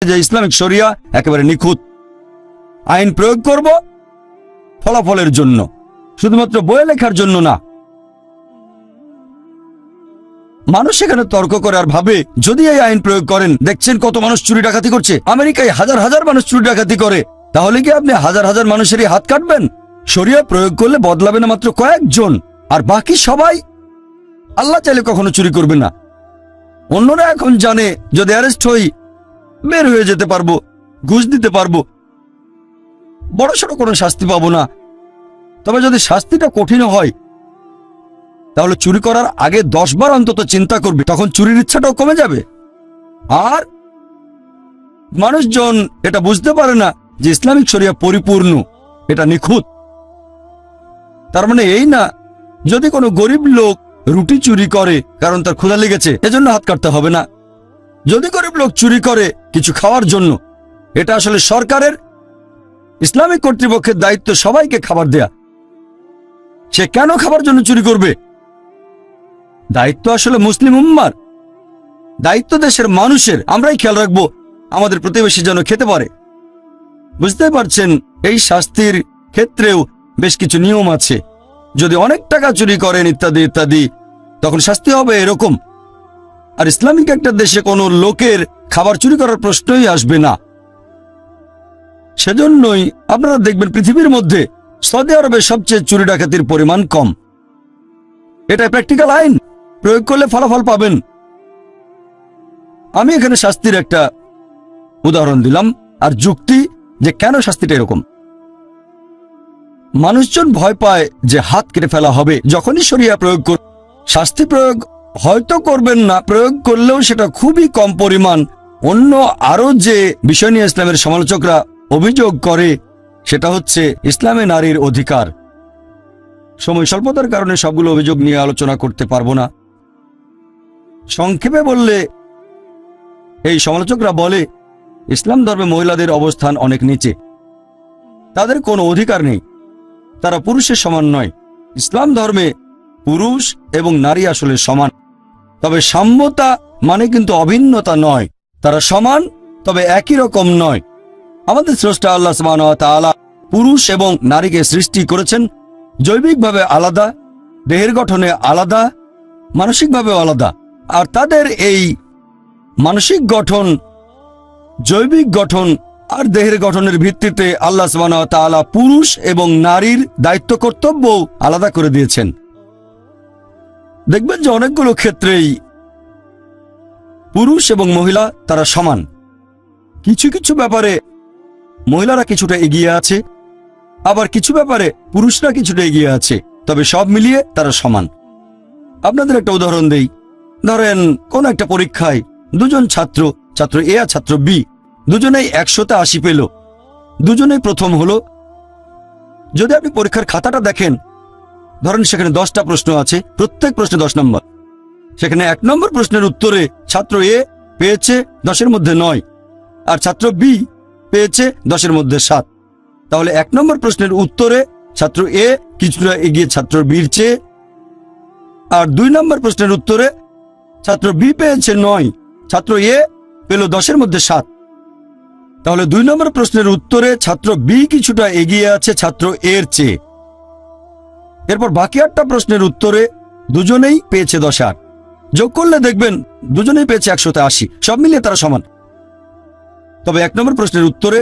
যে ইসলামিক শরিয়া একেবারে নিখুঁত। আইন প্রয়োগ করব ফলাফলের জন্য, শুধুমাত্র বইয়ে লেখার জন্য না। মানুষ এখানে তর্ক করে আর ভাবে যদি এই আইন প্রয়োগ করেন, দেখছেন কত মানুষ চুরি ডাকাতি করছে, আমেরিকায় হাজার হাজার মানুষ চুরি ডাকাতি করে, তাহলে কি আপনি হাজার হাজার মানুষেরই হাত কাটবেন? শরিয়া প্রয়োগ করলে বদলাবে না মাত্র কয়েকজন, আর বাকি সবাই আল্লাহ চাইলে কখনো চুরি করবে না। অন্যরা এখন জানে যদি অ্যারেস্ট হই বের হয়ে যেতে পারবো, ঘুষ দিতে পারবো, বড়সড় কোনো শাস্তি পাবো না। তবে যদি শাস্তিটা কঠিন হয় তাহলে চুরি করার আগে 10 বার অন্তত চিন্তা করবে, তখন চুরির ইচ্ছাটাও কমে যাবে। আর মানুষজন এটা বুঝতে পারে না যে ইসলামিক শরিয়া পরিপূর্ণ, এটা নিখুঁত। তার মানে এই না যদি কোনো গরিব লোক রুটি চুরি করে কারণ তার ক্ষুধা লেগেছে এজন্য হাত কাটতে হবে না। যদি গরিব লোক চুরি করে কিছু খাওয়ার জন্য, এটা আসলে সরকারের, ইসলামিক কর্তৃপক্ষের দায়িত্ব সবাইকে খাবার দেয়া। সে কেন খাবার জন্য চুরি করবে? দায়িত্ব আসলে মুসলিম উম্মার, দায়িত্ব দেশের মানুষের। আমরাই খেয়াল রাখবো আমাদের প্রতিবেশী যেন খেতে পারে। বুঝতে পারছেন, এই শাস্তির ক্ষেত্রেও বেশ কিছু নিয়ম আছে। যদি অনেক টাকা চুরি করেন ইত্যাদি ইত্যাদি, তখন শাস্তি হবে এরকম। আর ইসলামিক একটা দেশে কোনো লোকের খাবার চুরি করার প্রশ্নই আসবে না। সেজন্যই আপনারা দেখবেন পৃথিবীর মধ্যে সৌদি আরবে সবচেয়ে চুরি ডাকাতির পরিমাণ কম। এটা প্র্যাকটিক্যাল আইন, প্রয়োগ করলে ফলাফল পাবেন। আমি এখানে শাস্তির একটা উদাহরণ দিলাম আর যুক্তি যে কেন শাস্তিটা এরকম। মানুষজন ভয় পায় যে হাত কেটে ফেলা হবে যখনই শরিয়া প্রয়োগ করবে। শাস্তি প্রয়োগ হয়তো করবেন না, প্রয়োগ করলেও সেটা খুবই কম পরিমাণ। অন্য আরো যে বিষয় নিয়ে ইসলামের সমালোচকরা অভিযোগ করে সেটা হচ্ছে ইসলামে নারীর অধিকার। সময় স্বল্পতার কারণে সবগুলো অভিযোগ নিয়ে আলোচনা করতে পারবো না। সংক্ষেপে বললে এই সমালোচকরা বলে ইসলাম ধর্মে মহিলাদের অবস্থান অনেক নিচে, তাদের কোনো অধিকার নেই, তারা পুরুষের সমান নয়। ইসলাম ধর্মে পুরুষ এবং নারী আসলে সমান, তবে সাম্যতা মানে কিন্তু অভিন্নতা নয়। তারা সমান তবে একই রকম নয়। আমাদের স্রষ্টা আল্লাহ সুবহানাহু ওয়া তাআলা পুরুষ এবং নারীকে সৃষ্টি করেছেন জৈবিকভাবে আলাদা, দেহের গঠনে আলাদা, মানসিকভাবেও আলাদা। আর তাদের এই মানসিক গঠন, জৈবিক গঠন আর দেহের গঠনের ভিত্তিতে আল্লাহ সুবহানাহু ওয়া তাআলা পুরুষ এবং নারীর দায়িত্ব কর্তব্য আলাদা করে দিয়েছেন। দেখবেন যে অনেকগুলো ক্ষেত্রেই পুরুষ এবং মহিলা তারা সমান। কিছু কিছু ব্যাপারে মহিলারা কিছুটা এগিয়ে আছে, আবার কিছু ব্যাপারে পুরুষরা কিছুটা এগিয়ে আছে, তবে সব মিলিয়ে তারা সমান। আপনাদের একটা উদাহরণ দেই। ধরেন কোন একটা পরীক্ষায় দুজন ছাত্র, ছাত্র এ আর ছাত্র বি, দুজনেই 100তে 80 পেল, দুজনেই প্রথম হলো। যদি আপনি পরীক্ষার খাতাটা দেখেন, ধরেন সেখানে 10টা প্রশ্ন আছে, প্রত্যেক প্রশ্নে 10 নম্বর। সেখানে 1 নম্বর প্রশ্নের উত্তরে ছাত্র এ পেয়েছে 10-এর মধ্যে 9, আর ছাত্র বি পেয়েছে 10-এর মধ্যে 7। তাহলে 1 নম্বর প্রশ্নের উত্তরে ছাত্র এ কিছুটা এগিয়ে ছাত্র বির চেয়ে, আর 2 নম্বর প্রশ্নের উত্তরে ছাত্র বি পেয়েছে 9, ছাত্র এ পেল 10-এর মধ্যে 7। তাহলে 2 নম্বর প্রশ্নের উত্তরে ছাত্র বি কিছুটা এগিয়ে আছে ছাত্র এর চেয়ে। এরপর বাকি 8টা প্রশ্নের উত্তরে দুজনেই পেয়েছে 10-8। যোগ করলে দেখবেন দুজনেই পেয়েছে 100তে 80, সব মিলিয়ে তারা সমান। তবে 1 নম্বর প্রশ্নের উত্তরে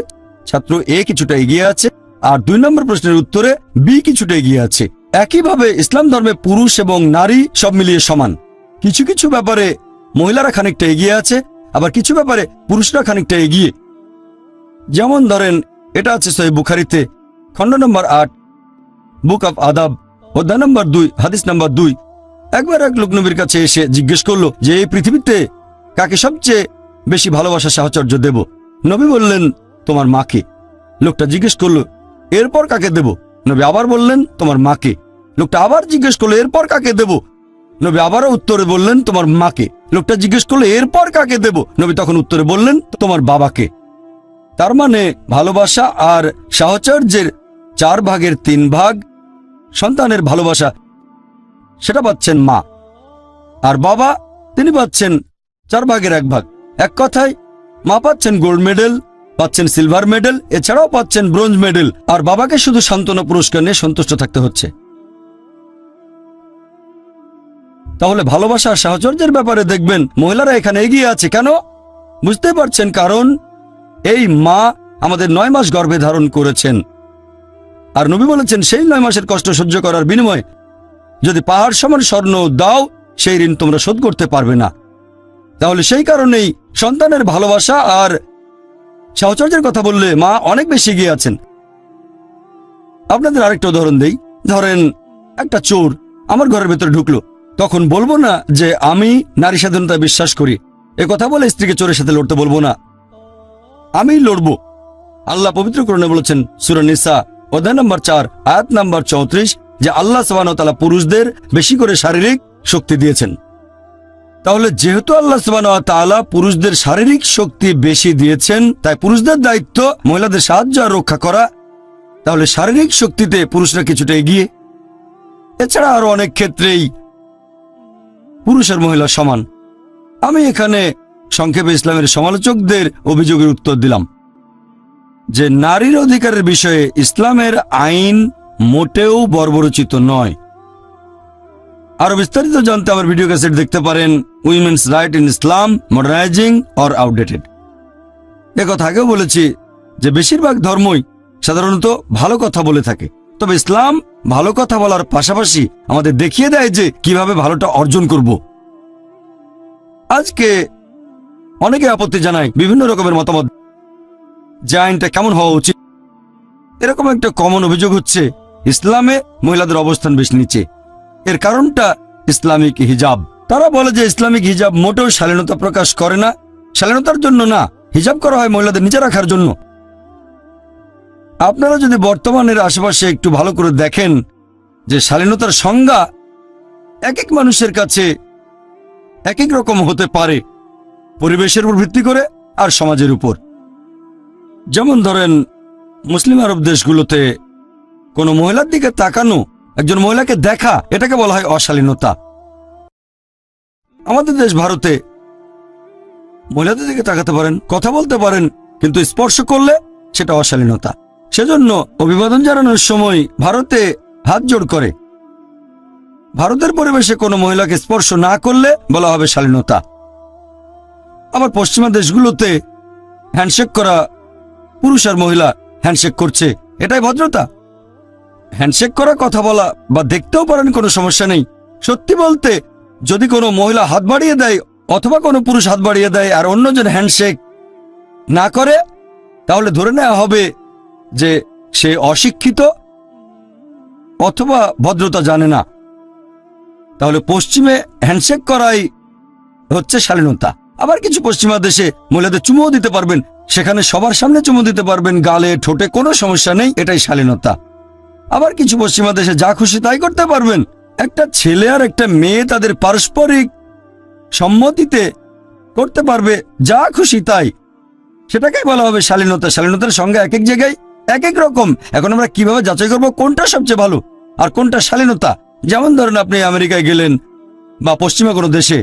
ছাত্র এ কিছুটা এগিয়ে আছে, আর 2 নম্বর প্রশ্নের উত্তরে বি কিছুটা এগিয়ে আছে। একইভাবে ইসলাম ধর্মে পুরুষ এবং নারী সব মিলিয়ে সমান। কিছু কিছু ব্যাপারে মহিলারা খানিকটা এগিয়ে আছে, আবার কিছু ব্যাপারে পুরুষরা খানিকটা এগিয়ে। যেমন ধরেন এটা আছে সহিহ বুখারীতে, খণ্ড নম্বর 8, বুক অফ আদাব, অধ্যায় নম্বর 2, হাদিস নম্বর 2। একবার এক লোক নবীর কাছে এসে জিজ্ঞেস করলো যে এই পৃথিবীতে কাকে সবচেয়ে বেশি ভালোবাসা সাহচর্য দেব? নবী বললেন তোমার মাকে। লোকটা জিজ্ঞেস করলো এরপর কাকে দেব? নবী আবার বললেন তোমার মাকে। লোকটা আবার জিজ্ঞেস করলো এরপর কাকে দেব? নবী আবারও উত্তরে বললেন তোমার মাকে। লোকটা জিজ্ঞেস করলো এরপর কাকে দেব? নবী তখন উত্তরে বললেন তোমার বাবাকে। তার মানে ভালোবাসা আর সাহচর্যের 4 ভাগের 3 ভাগ সন্তানের ভালোবাসা সেটা পাচ্ছেন মা, আর বাবা তিনি পাচ্ছেন 4 ভাগের 1 ভাগ। এক কথায় মা পাচ্ছেন গোল্ড মেডেল, পাচ্ছেন সিলভার মেডেল, এছাড়াও পাচ্ছেন ব্রোঞ্জ মেডেল, আর বাবাকে শুধু সান্ত্বনা পুরস্কার নিয়ে সন্তুষ্ট থাকতে হচ্ছে। তাহলে ভালোবাসা আর সাহচর্যের ব্যাপারে দেখবেন মহিলারা এখানে এগিয়ে আছে কেন? বুঝতে পারছেন, কারণ এই মা আমাদের 9 মাস গর্ভে ধারণ করেছেন। আর নবী বলেছেন সেই 9 মাসের কষ্ট সহ্য করার বিনিময়ে যদি পাহাড় সমান স্বর্ণ দাও, সেই ঋণ তোমরা শোধ করতে পারবে না। তাহলে সেই কারণেই সন্তানের ভালোবাসা আর সাহচর্যের কথা বললে মা অনেক বেশি এগিয়ে আছেন। আপনাদের আরেকটা উদাহরণ দেই। ধরেন একটা চোর আমার ঘরের ভেতরে ঢুকলো, তখন বলবো না যে আমি নারী স্বাধীনতায় বিশ্বাস করি, এ কথা বলে স্ত্রীকে চোরের সাথে লড়তে বলবো না, আমি লড়বো। আল্লাহ পবিত্র কোরআনে বলেছেন সূরা নিসা অধ্যায় নম্বর 4 আয়াত নম্বর 34 যে আল্লাহ সুবহানাহু ওয়া তাআলা পুরুষদের বেশি করে শারীরিক শক্তি দিয়েছেন। তাহলে যেহেতু আল্লাহ সুবহানাহু ওয়া তাআলা পুরুষদের শারীরিক শক্তি বেশি দিয়েছেন, তাই পুরুষদের দায়িত্ব মহিলাদের সাহায্য আর রক্ষা করা। তাহলে শারীরিক শক্তিতে পুরুষরা কিছুটা এগিয়ে। এছাড়া আরো অনেক ক্ষেত্রেই পুরুষ আর মহিলা সমান। আমি এখানে সংক্ষেপে ইসলামের সমালোচকদের অভিযোগের উত্তর দিলাম যে নারীর অধিকারের বিষয়ে ইসলামের আইন মোটেও বর্বরচিত নয়। আরো বিস্তারিত জানতে আমার ভিডিও ক্যাসেট দেখতে পারেন women's right in Islam, মডার্নাইজিং or outdated. একথা আগেও বলেছি যে বেশিরভাগ ধর্মই সাধারণত ভালো কথা বলে থাকে, তবে ইসলাম ভালো কথা বলার পাশাপাশি আমাদের দেখিয়ে দেয় যে কিভাবে ভালোটা অর্জন করব। আজকে অনেকে আপত্তি জানায় বিভিন্ন রকমের মতামত যে আইনটা কেমন হওয়া উচিত। এরকম একটা কমন অভিযোগ হচ্ছে ইসলামে মহিলাদের অবস্থান বেশ নিচে। এর কারণটা ইসলামিক হিজাব। তারা বলে যে ইসলামিক হিজাব মোটেও শালীনতা প্রকাশ করে না, শালীনতার জন্য না, হিজাব করা হয় মহিলাদের নিচে রাখার জন্য। আপনারা যদি বর্তমানের আশেপাশে একটু ভালো করে দেখেন যে শালীনতার সংজ্ঞা এক এক মানুষের কাছে এক এক রকম হতে পারে, পরিবেশের উপর ভিত্তি করে আর সমাজের উপর। যেমন ধরেন মুসলিম আরব দেশগুলোতে কোনো মহিলার দিকে তাকানো, একজন মহিলাকে দেখা, এটাকে বলা হয় অশালীনতা। আমাদের দেশ ভারতে মহিলাদের দিকে তাকাতে পারেন, কথা বলতে পারেন, কিন্তু স্পর্শ করলে সেটা অশালীনতা। সেজন্য অভিবাদন জানানোর সময় ভারতে হাত জোড় করে। ভারতের পরিবেশে কোনো মহিলাকে স্পর্শ না করলে বলা হবে শালীনতা। আবার পশ্চিমা দেশগুলোতে হ্যান্ডশেক করা, পুরুষ আর মহিলা হ্যান্ডশেক করছে, এটাই ভদ্রতা। হ্যান্ডশেক করা, কথা বলা বা দেখতেও পারেন, কোনো সমস্যা নেই। সত্যি বলতে যদি কোনো মহিলা হাত বাড়িয়ে দেয় অথবা কোনো পুরুষ হাত বাড়িয়ে দেয় আর অন্যজন হ্যান্ডশেক না করে, তাহলে ধরে নেওয়া হবে যে সে অশিক্ষিত অথবা ভদ্রতা জানে না। তাহলে পশ্চিমে হ্যান্ডশেক করাই হচ্ছে শালীনতা। আবার কিছু পশ্চিমা দেশে মহিলাদের চুমুও দিতে পারবেন, সেখানে সবার সামনে চুমু দিতে পারবেন, গালে ঠোঁটে, কোনো সমস্যা নেই, এটাই শালীনতা। আবার কিছু পশ্চিমা দেশে যা খুশি তাই করতে পারবেন। একটা ছেলে আর একটা মেয়ে তাদের পারস্পরিক সম্মতিতে করতে পারবে যা খুশি তাই, সেটাকেই বলা হবে শালীনতা। শালীনতার সংজ্ঞা এক এক জায়গায় এক এক রকম। এখন আমরা কিভাবে যাচাই করবো কোনটা সবচেয়ে ভালো আর কোনটা শালীনতা? যেমন ধরেন আপনি আমেরিকায় গেলেন বা পশ্চিমা কোনো দেশে,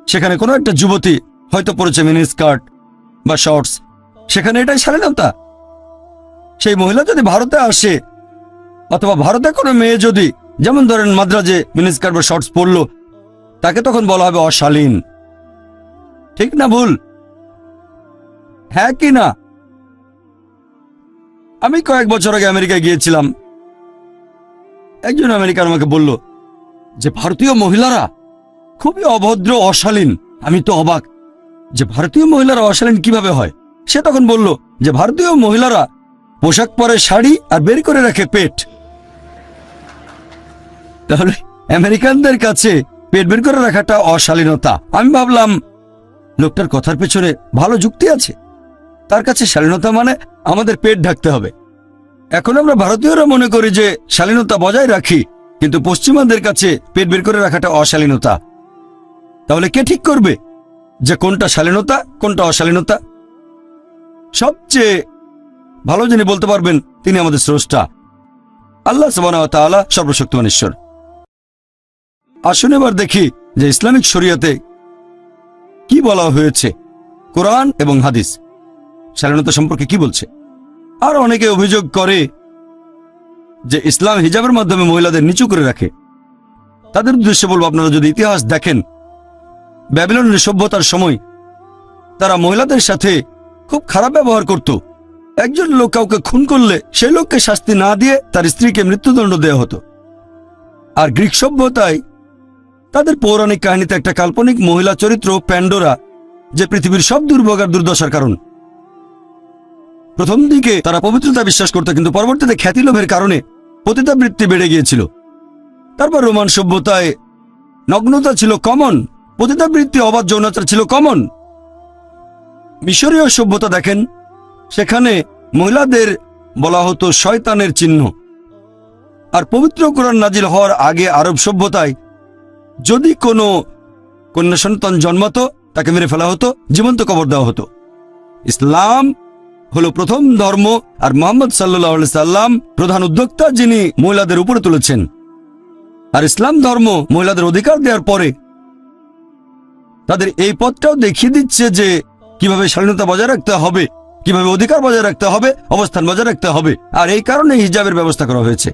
সেখানে কোনো একটা যুবতী হয়তো পরেছে মিনি স্কার্ট বা শর্টস, সেখানে এটাই শালীনতা। সেই মহিলা যদি ভারতে আসে অথবা ভারতে কোনো মেয়ে যদি, যেমন ধরেন মাদ্রাজে মিনি স্কার্ট বা শর্টস পরলো, তাকে তখন বলা হবে অশালীন। ঠিক না ভুল? হ্যাঁ কি না? আমি কয়েক বছর আগে আমেরিকায় গিয়েছিলাম। একজন আমেরিকান আমাকে বলল যে ভারতীয় মহিলারা খুবই অভদ্র, অশালীন। আমি তো অবাক যে ভারতীয় মহিলারা অশালীন কিভাবে হয়। সে তখন বলল যে ভারতীয় মহিলারা পোশাক পরে শাড়ি আর বের করে রাখে পেট। তাহলে আমেরিকানদের কাছে পেট বের করে রাখাটা অশালীনতা। আমি ভাবলাম লোকটার কথার পেছনে ভালো যুক্তি আছে। তার কাছে শালীনতা মানে আমাদের পেট ঢাকতে হবে। এখন আমরা ভারতীয়রা মনে করি যে শালীনতা বজায় রাখি, কিন্তু পশ্চিমাদের কাছে পেট বের করে রাখাটা অশালীনতা। তাহলে কে ঠিক করবে যে কোনটা শালীনতা কোনটা অশালীনতা? সবচেয়ে ভালো যিনি বলতে পারবেন তিনি আমাদের স্রষ্টা আল্লাহ সুবহানাহু ওয়া তাআলা, সর্বশক্তিমান ঈশ্বর। আসুন এবার দেখি যে ইসলামিক শরিয়াতে কি বলা হয়েছে, কোরআন এবং হাদিস শালীনতা সম্পর্কে কি বলছে। আর অনেকে অভিযোগ করে যে ইসলাম হিজাবের মাধ্যমে মহিলাদের নিচু করে রাখে। তাদের উদ্দেশ্যে বলবো, আপনারা যদি ইতিহাস দেখেন, ব্যাবিলনের সভ্যতার সময় তারা মহিলাদের সাথে খুব খারাপ ব্যবহার করত। একজন লোক কাউকে খুন করলে সেই লোককে শাস্তি না দিয়ে তার স্ত্রীকে মৃত্যুদণ্ড দেওয়া হতো। আর গ্রিক সভ্যতায় তাদের পৌরাণিক কাহিনীতে একটা কাল্পনিক মহিলা চরিত্র প্যান্ডোরা, যে পৃথিবীর সব দুর্ভোগ আর দুর্দশার কারণ। প্রথম দিকে তারা পবিত্রতা বিশ্বাস করত, কিন্তু পরবর্তীতে খ্যাতিলোভের কারণে পতিতাবৃত্তি বেড়ে গিয়েছিল। তারপর রোমান সভ্যতায় নগ্নতা ছিল কমন, পতিতাবৃত্তি, অবাধ যৌনাচার ছিল কমন। মিশরীয় সভ্যতা দেখেন, সেখানে মহিলাদের বলা হতো শয়তানের চিহ্ন। আর পবিত্র কোরআন নাজিল হওয়ার আগে আরব সভ্যতায় যদি কোনো কন্যা সন্তান জন্মাতো তাকে মেরে ফেলা হতো, জীবন্ত কবর দেওয়া হতো। ইসলাম হলো প্রথম ধর্ম, আর মুহাম্মদ সাল্লাল্লাহু আলাইহি সাল্লাম প্রধান উদ্যোক্তা, যিনি মহিলাদের উপরে তুলেছেন। আর ইসলাম ধর্ম মহিলাদের অধিকার দেওয়ার পরে তাদের এই পথটাও দেখিয়ে দিচ্ছে যে কিভাবে স্বাধীনতা বজায় রাখতে হবে, কিভাবে অধিকার বজায় রাখতে হবে, অবস্থান বজায় রাখতে হবে। আর এই কারণে হিজাবের ব্যবস্থা করা হয়েছে।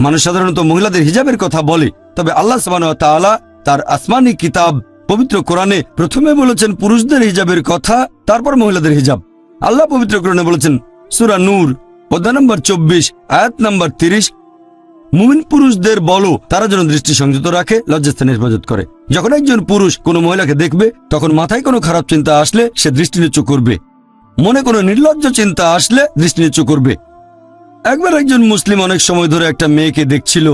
মানুষ সাধারণত মহিলাদের হিজাবের কথা বলে, তবে আল্লাহ সুবহানাহু ওয়া তাআলা তার আসমানি কিতাব পবিত্র কোরআনে প্রথমে বলেছেন পুরুষদের হিজাবের কথা, তারপর মহিলাদের হিজাব। আল্লাহ পবিত্র কোরআনে বলেছেন, সূরা নূর অধ্যায় নম্বর 24 আয়াত নম্বর 30, মুমিন পুরুষদের বলো তারা যেন দৃষ্টি সংযত রাখে, লজ্জাস্থানে হেফাজত করে। যখন একজন পুরুষ কোনো মহিলাকে দেখবে, তখন মাথায় কোনো খারাপ চিন্তা আসলে সে দৃষ্টি নিচু করবে, মনে কোনো নির্লজ্জ চিন্তা আসলে দৃষ্টি নিচু করবে। একবার একজন মুসলিম অনেক সময় ধরে একটা মেয়েকে দেখছিল।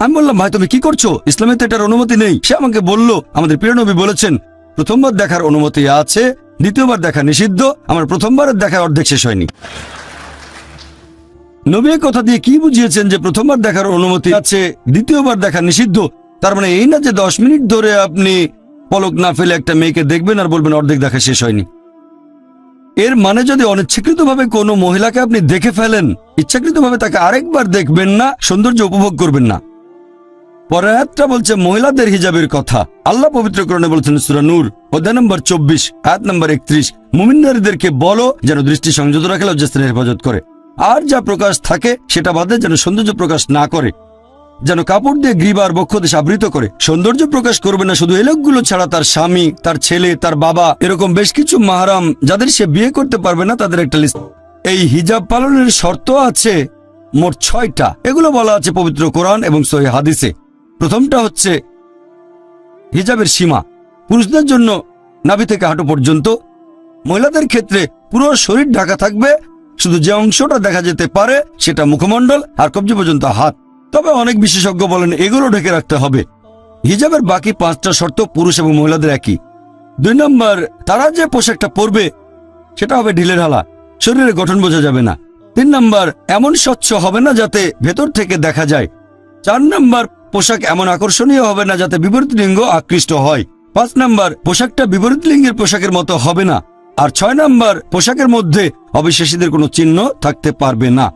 আমি বললাম, ভাই তুমি কি করছো? ইসলামে তো এটার অনুমতি নেই। সে আমাকে বলল, আমাদের প্রিয় নবী বলেছেন প্রথমবার দেখার অনুমতি আছে, দ্বিতীয়বার দেখা নিষিদ্ধ। আমার প্রথমবারের দেখা অর্ধেক শেষ হয়নি। নবী কথা দিয়ে কি বুঝিয়েছেন যে প্রথমবার দেখার অনুমতি আছে, দ্বিতীয়বার দেখা নিষিদ্ধ? তার মানে এই না যে 10 মিনিট ধরে আপনি পলক না ফেলে একটা মেয়েকে দেখবেন আর বলবেন অর্ধেক দেখা শেষ হয়নি। এর মানে যদি অনিচ্ছাকৃতভাবে কোনো মহিলাকে আপনি দেখে ফেলেন, ইচ্ছাকৃতভাবে তাকে আরেকবার দেখবেন না, সৌন্দর্য উপভোগ করবেন না। পরের আয়াতটা বলছে মহিলাদের হিজাবের কথা। আল্লাহ পবিত্র কোরআনে বলেছেন সূরা নূর অধ্যায় নম্বর 24 আয়াত নম্বর 31, মুমিন নারীদেরকে বলো যেন দৃষ্টি সংযত রাখে, লজ্জাস্থানে হেফাজত করে। আর যা প্রকাশ থাকে সেটা বাদে যেন সৌন্দর্য প্রকাশ না করে, যেন কাপড় দিয়ে গ্রীবা আর বক্ষদেশ আবৃত করে। সৌন্দর্য প্রকাশ করবে না শুধু এই লোকগুলো ছাড়া, তার স্বামী, তার ছেলে, তার বাবা, এরকম বেশ কিছু মাহরাম যাদের সে বিয়ে করতে পারবে না, তাদের একটা লিস্ট। এই হিজাব পালনের শর্ত আছে মোট 6টা। এগুলো বলা আছে পবিত্র কোরআন এবং সহিহ হাদিসে। প্রথমটা হচ্ছে হিজাবের সীমা, পুরুষদের জন্য নাভি থেকে হাঁটু পর্যন্ত, মহিলাদের ক্ষেত্রে পুরো শরীর ঢাকা থাকবে, শুধু যে অংশটা দেখা যেতে পারে সেটা মুখমণ্ডল আর কবজি পর্যন্ত হাত। তবে অনেক বিশেষজ্ঞ বলেন এগুলো ঢেকে রাখতে হবে। হিজাবের বাকি 5টা শর্ত পুরুষ এবং মহিলাদের একই। 2 নম্বর, তারা যে পোশাকটা পরবে সেটা হবে ঢিলেঢালা, শরীরের গঠন বোঝা যাবে না। 3 নম্বর, এমন স্বচ্ছ হবে না যাতে ভেতর থেকে দেখা যায়। 4 নম্বর, পোশাক এমন আকর্ষণীয় হবে না যাতে বিপরীত লিঙ্গ আকৃষ্ট হয়। 5 নম্বর, পোশাকটা বিপরীত লিঙ্গের পোশাকের মতো হবে না। আর 6 নম্বর, পোশাকের মধ্যে অবিশ্বাসীদের কোনো চিহ্ন থাকতে পারবে না।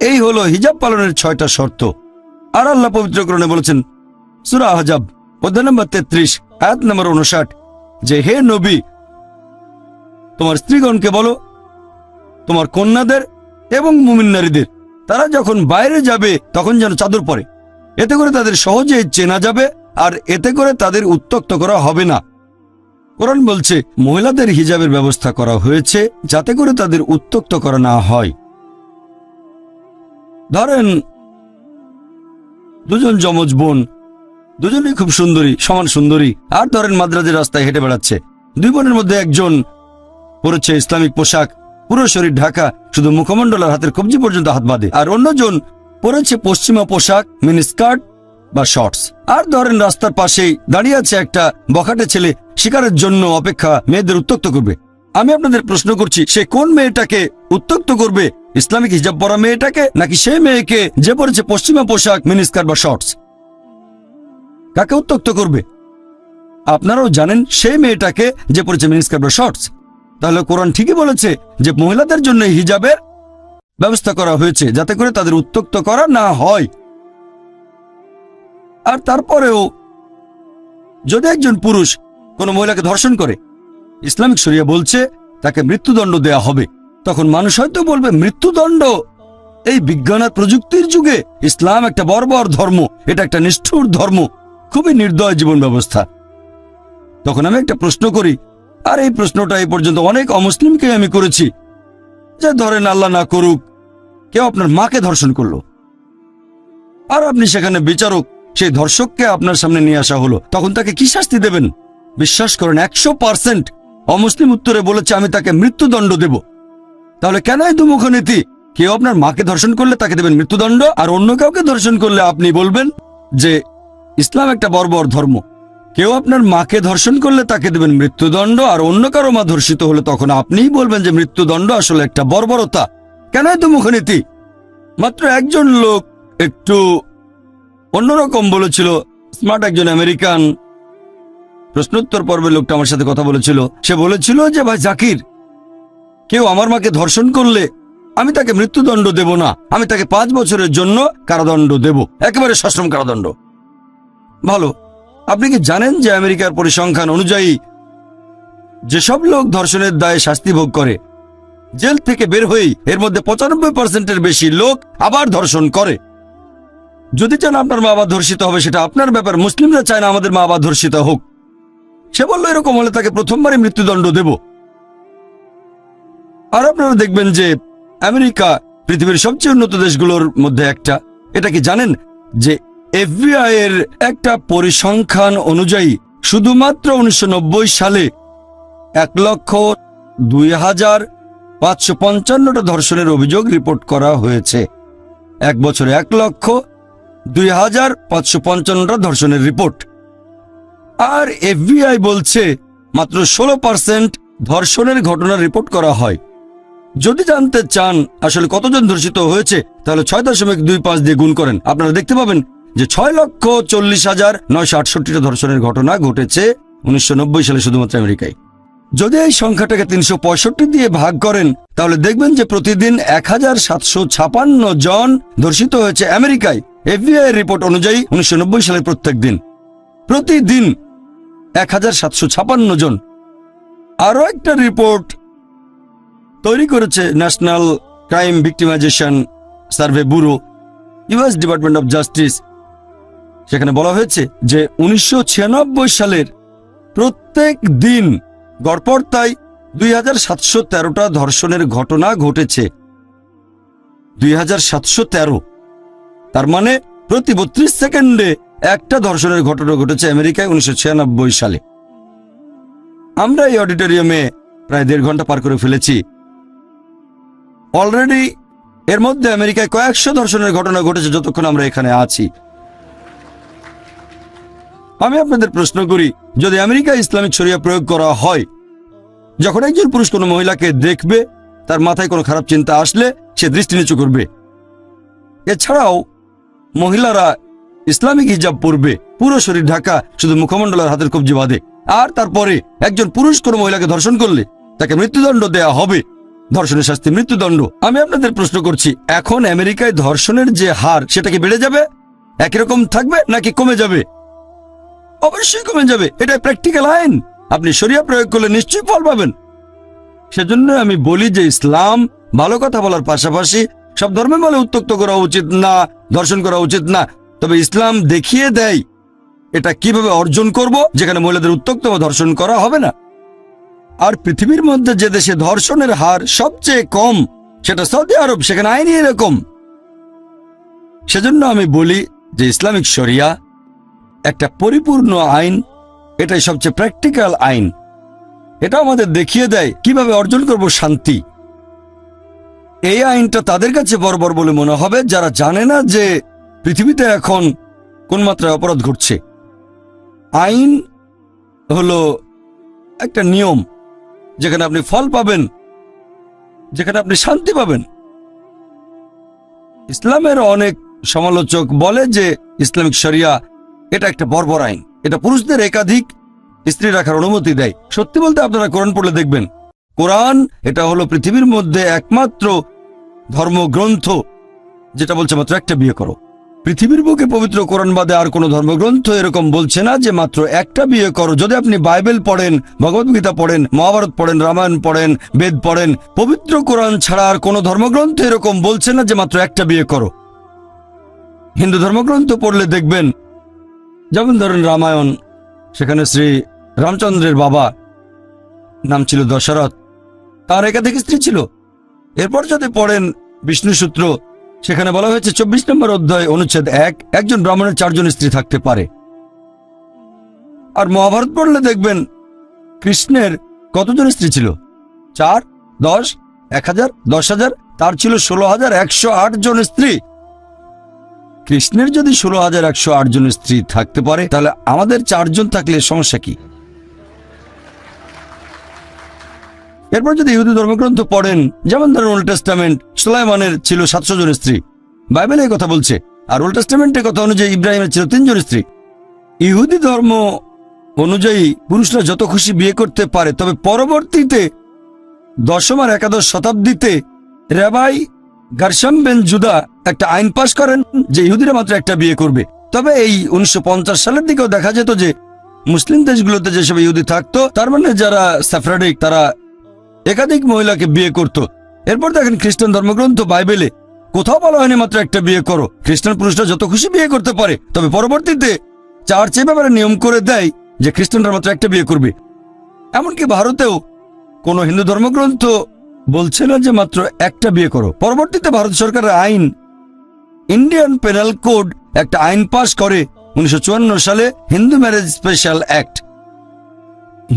এই হলো হিজাব পালনের 6টা শর্ত। আর আল্লাহ পবিত্র কোরআনে বলেছেন সূরা আহজাব অধ্যায় নম্বর 33 আয়াত নম্বর 59 যে হে নবী, তোমার স্ত্রীগণকে বলো, তোমার কন্যাদের এবং মুমিন নারীদের, তারা যখন বাইরে যাবে তখন যেন চাদর পরে, এতে করে তাদের সহজেই চেনা যাবে আর এতে করে তাদের উত্ত্যক্ত করা হবে না। কোরআন বলছে মহিলাদের হিজাবের ব্যবস্থা করা হয়েছে যাতে করে তাদের উত্ত্যক্ত করা না হয়। ধরেন দুজন যমজ বোন, দুজনেই খুব সুন্দরী, সমান সুন্দরী। আর ধরেন মাদ্রাজের রাস্তায় হেঁটে বেড়াচ্ছে। 2 বোনের মধ্যে একজন পরেছে ইসলামিক পোশাক, পুরো শরীর ঢাকা, শুধু মুখমণ্ডল আর হাতের কবজি পর্যন্ত হাত বাঁধে। আর অন্যজন পরেছে পশ্চিমা পোশাক, মিনি স্কার্ট বা শর্টস। আর ধরেন রাস্তার পাশেই দাঁড়িয়ে আছে একটা বখাটে ছেলে, শিকারের জন্য অপেক্ষা, মেয়েদের উত্ত্যক্ত করবে। আমি আপনাদের প্রশ্ন করছি, সে কোন মেয়েটাকে উত্ত্যক্ত করবে? ইসলামিক হিজাব পরা মেয়েটাকে, নাকি সেই মেয়েকে যে পরেছে পশ্চিমা পোশাক, মিনি স্কার্ট বা শর্টস? কাকে উত্ত্যক্ত করবে? আপনারাও জানেন সেই মেয়েটাকে যে পরেছে মিনি স্কার্ট বা শর্টস। তাহলে কোরআন ঠিকই বলেছে যে মহিলাদের জন্য হিজাবের ব্যবস্থা করা হয়েছে যাতে করে তাদের উত্ত্যক্ত করা না হয়। আর তারপরেও যদি একজন পুরুষ কোনো মহিলাকে ধর্ষণ করে, ইসলামিক শরিয়া বলছে তাকে মৃত্যুদণ্ড দেয়া হবে, তখন মানুষ হয়তো বলবে মৃত্যুদণ্ড? এই বিজ্ঞান আর প্রযুক্তির যুগে ইসলাম একটা বর্বর ধর্ম, এটা একটা নিষ্ঠুর ধর্ম, খুবই নির্দয় জীবন ব্যবস্থা। তখন আমি একটা প্রশ্ন করি, আর এই প্রশ্নটা এই পর্যন্ত অনেক অমুসলিমকে আমি করেছি, যে ধরেন আল্লাহ না করুক কেউ আপনার মাকে ধর্ষণ করলো, আর আপনি সেখানে বিচারক, সেই ধর্ষককে আপনার সামনে নিয়ে আসা হলো, তখন তাকে কি শাস্তি দেবেন? বিশ্বাস করেন 100% অমুসলিম উত্তরে বলেছে আমি তাকে মৃত্যুদণ্ড দেব। তাহলে কেন এই দুমুখ নীতি? কেউ আপনার মাকে ধর্ষণ করলে তাকে দেবেন মৃত্যুদণ্ড, আর অন্য কাউকে ধর্ষণ করলে আপনি বলবেন যে ইসলাম একটা বর্বর ধর্ম। কেউ আপনার মাকে ধর্ষণ করলে তাকে দেবেন মৃত্যুদণ্ড, আর অন্য কারো মা ধর্ষিত হলে তখন আপনিই বলবেন যে মৃত্যুদণ্ড আসলে একটা বর্বরতা। কেন এই দুমুখ নীতি? মাত্র একজন লোক একটু অন্যরকম বলেছিল, স্মার্ট একজন আমেরিকান, প্রশ্নোত্তর পর্বে লোকটা আমার সাথে কথা বলেছিল। সে বলেছিল যে ভাই জাকির, কেউ আমার মাকে ধর্ষণ করলে আমি তাকে মৃত্যুদণ্ড দেব না, আমি তাকে 5 বছরের জন্য কারাদণ্ড দেব, একেবারে সশ্রম কারাদণ্ড। ভালো, আপনি কি জানেন যে আমেরিকার পরিসংখ্যান অনুযায়ী যেসব লোক ধর্ষণের দায়ে শাস্তি ভোগ করে, জেল থেকে বের হয়েই এর মধ্যে 95%-এর বেশি লোক আবার ধর্ষণ করে? যদি চান আপনার মা আবার ধর্ষিত হবে সেটা আপনার ব্যাপার, মুসলিমরা চায় না আমাদের মা আবার ধর্ষিত হোক। সে বলল এরকম হলে তাকে প্রথমবারই মৃত্যুদণ্ড দেব। আর আপনারা দেখবেন যে আমেরিকা পৃথিবীর সবচেয়ে উন্নত দেশগুলোর মধ্যে একটা। এটা কি জানেন যে FBI এর একটা পরিসংখ্যান অনুযায়ী শুধুমাত্র 1990 সালে 1,02,555টা ধর্ষণের অভিযোগ রিপোর্ট করা হয়েছে। এক বছরে 1,02,555টা ধর্ষণের রিপোর্ট। আর FBI বলছে মাত্র 16% ধর্ষণের ঘটনা রিপোর্ট করা হয়। যদি জানতে চান আসলে কতজন ধর্ষিত হয়েছে, তাহলে 6.25 দিয়ে গুণ করেন, আপনারা দেখতে পাবেন যে 6,40,968টা ধর্ষণের ঘটনা ঘটেছে 1990 সালে শুধুমাত্র আমেরিকায়। যদি এই সংখ্যাটাকে 365 দিয়ে ভাগ করেন, তাহলে দেখবেন যে প্রতিদিন 1,756 জন ধর্ষিত হয়েছে আমেরিকায়। FBI এর রিপোর্ট অনুযায়ী 1990 সালে প্রতিদিন 1,756 জন। আরও একটা রিপোর্ট তৈরি করেছে national crime victimization survey bureau, US department of justice. সেখানে বলা হয়েছে যে 1996 সালের প্রত্যেক দিন গড়পড়তায় 2,713টা ধর্ষণের ঘটনা ঘটেছে। 2,713, তার মানে প্রতি 32 সেকেন্ডে একটা ধর্ষণের ঘটনা ঘটেছে আমেরিকায় 1996 সালে। আমরা এই অডিটোরিয়ামে প্রায় 1.5 ঘন্টা পার করে ফেলেছি। অলরেডি এর মধ্যে আমেরিকায় কয়েকশো ধর্ষণের ঘটনা ঘটেছে যতক্ষণ আমরা এখানে আছি। আমি আপনাদের প্রশ্ন করি, যদি আমেরিকায় ইসলামিক শরিয়া প্রয়োগ করা হয়, যখন একজন পুরুষ কোনো মহিলাকে দেখবে, তার মাথায় কোনো খারাপ চিন্তা আসলে সে দৃষ্টি নিচু করবে। এছাড়াও মহিলারা ইসলামিক হিজাব পরবে, পুরো শরীর ঢাকা, শুধু মুখমণ্ডল আর হাতের কবজি বাঁধে। আর তারপরে একজন পুরুষ কোনো মহিলাকে ধর্ষণ করলে তাকে মৃত্যুদণ্ড দেয়া হবে, ধর্ষণের শাস্তি মৃত্যুদণ্ড। আমি আপনাদের প্রশ্ন করছি, এখন আমেরিকায় ধর্ষণের যে হার সেটা কি বেড়ে যাবে, একই রকম থাকবে নাকি কমে যাবে? অবশ্যই কমে যাবে, এটা প্র্যাকটিক্যাল আইন। আপনি শরিয়া প্রয়োগ করলে নিশ্চয়ই ফল পাবেন। সেজন্য আমি বলি যে ইসলাম ভালো কথা বলার পাশাপাশি সব ধর্মে বলে উত্ত্যক্ত করা উচিত না, ধর্ষণ করা উচিত না, তবে ইসলাম দেখিয়ে দেয় এটা কিভাবে অর্জন করব, যেখানে মহিলাদের উত্ত্যক্ত বা ধর্ষণ করা হবে না। আর পৃথিবীর মধ্যে যে দেশে ধর্ষণের হার সবচেয়ে কম সেটা সৌদি আরব, সেখানে আইনই এরকম। সেজন্য আমি বলি যে ইসলামিক শরিয়া একটা পরিপূর্ণ আইন, এটাই সবচেয়ে প্র্যাকটিক্যাল আইন। এটা আমাদের দেখিয়ে দেয় কিভাবে অর্জন করব শান্তি। এই আইনটা তাদের কাছে বর্বর বলে মনে হবে যারা জানে না যে পৃথিবীতে এখন কোন মাত্রায় অপরাধ ঘটছে। আইন হলো একটা নিয়ম, যেখানে আপনি ফল পাবেন, যেখানে আপনি শান্তি পাবেন। ইসলামের অনেক সমালোচক বলে যে ইসলামিক শরিয়া এটা একটা বর্বর আইন, এটা পুরুষদের একাধিক স্ত্রী রাখার অনুমতি দেয়। সত্যি বলতে আপনারা কোরআন পড়লে দেখবেন, কোরআন এটা হলো পৃথিবীর মধ্যে একমাত্র ধর্মগ্রন্থ যেটা বলছে মাত্র একটা বিয়ে করো। পৃথিবীর বুকে পবিত্র কোরআন বাদে আর কোনো ধর্মগ্রন্থ এরকম বলছে না যে মাত্র একটা বিয়ে করো। যদি আপনি বাইবেল পড়েন, ভগবদ্গীতা পড়েন, মহাভারত পড়েন, রামায়ণ পড়েন, বেদ পড়েন, পবিত্র কোরআন ছাড়া আর কোনো ধর্মগ্রন্থ এরকম বলছে না যে মাত্র একটা বিয়ে করো। হিন্দু ধর্মগ্রন্থ পড়লে দেখবেন, যেমন ধরেন রামায়ণ, সেখানে শ্রী রামচন্দ্রের বাবা নাম ছিল দশরথ, তার একাধিক স্ত্রী ছিল। এরপর যদি পড়েন বিষ্ণু সূত্র, সেখানে বলা হয়েছে 24 নম্বর অধ্যায় অনুচ্ছেদ 1, একজন ব্রাহ্মণের 4 জন স্ত্রী থাকতে পারে। আর মহাভারত পড়লে দেখবেন কৃষ্ণের কতজন স্ত্রী ছিল? 4, 10, 1000, 10,000, তার ছিল 16,108 জন স্ত্রী। কৃষ্ণের যদি 16,108 জন স্ত্রী থাকতে পারে, তাহলে আমাদের 4 জন থাকলে সমস্যা কি? এরপর যদি ইহুদি ধর্মগ্রন্থ পড়েন, যেমন ধরেন ওল্ড টেস্টামেন্ট, সুলাইমানের ছিল 700 জন স্ত্রী, বাইবেলে কথা বলছে। আর ওল্ড টেস্টামেন্টের কথা অনুযায়ী ইব্রাহিমের ছিল 3 জন স্ত্রী। ইহুদি ধর্ম অনুযায়ী পুরুষরা যত খুশি বিয়ে করতে পারে, তবে পরবর্তীতে 10ম আর 11শ শতাব্দীতে রাবাই গারশাম বেন জুদা একটা আইন পাশ করেন যে ইহুদিরা মাত্র একটা বিয়ে করবে। তবে এই 1950 সালের দিকেও দেখা যেত যে মুসলিম দেশগুলোতে যেসব ইহুদি থাকতো, তার মানে যারা সেফরাডিক, তারা একাধিক মহিলাকে বিয়ে করত। এরপর দেখেন খ্রিস্টান ধর্মগ্রন্থ বাইবেলে কোথাও বলা হয়নি মাত্র একটা বিয়ে করো। খ্রিস্টান পুরুষরা যত খুশি বিয়ে করতে পারে, তবে পরবর্তীতে চার্চ এ ব্যাপারে নিয়ম করে দেয় যে খ্রিস্টানরা মাত্র একটা বিয়ে করবে। এমনকি ভারতেও কোনো হিন্দু ধর্মগ্রন্থ বলছে না যে মাত্র একটা বিয়ে করো। পরবর্তীতে ভারত সরকারের আইন, ইন্ডিয়ান পেনাল কোড, একটা আইন পাশ করে 1954 সালে, Hindu marriage special act.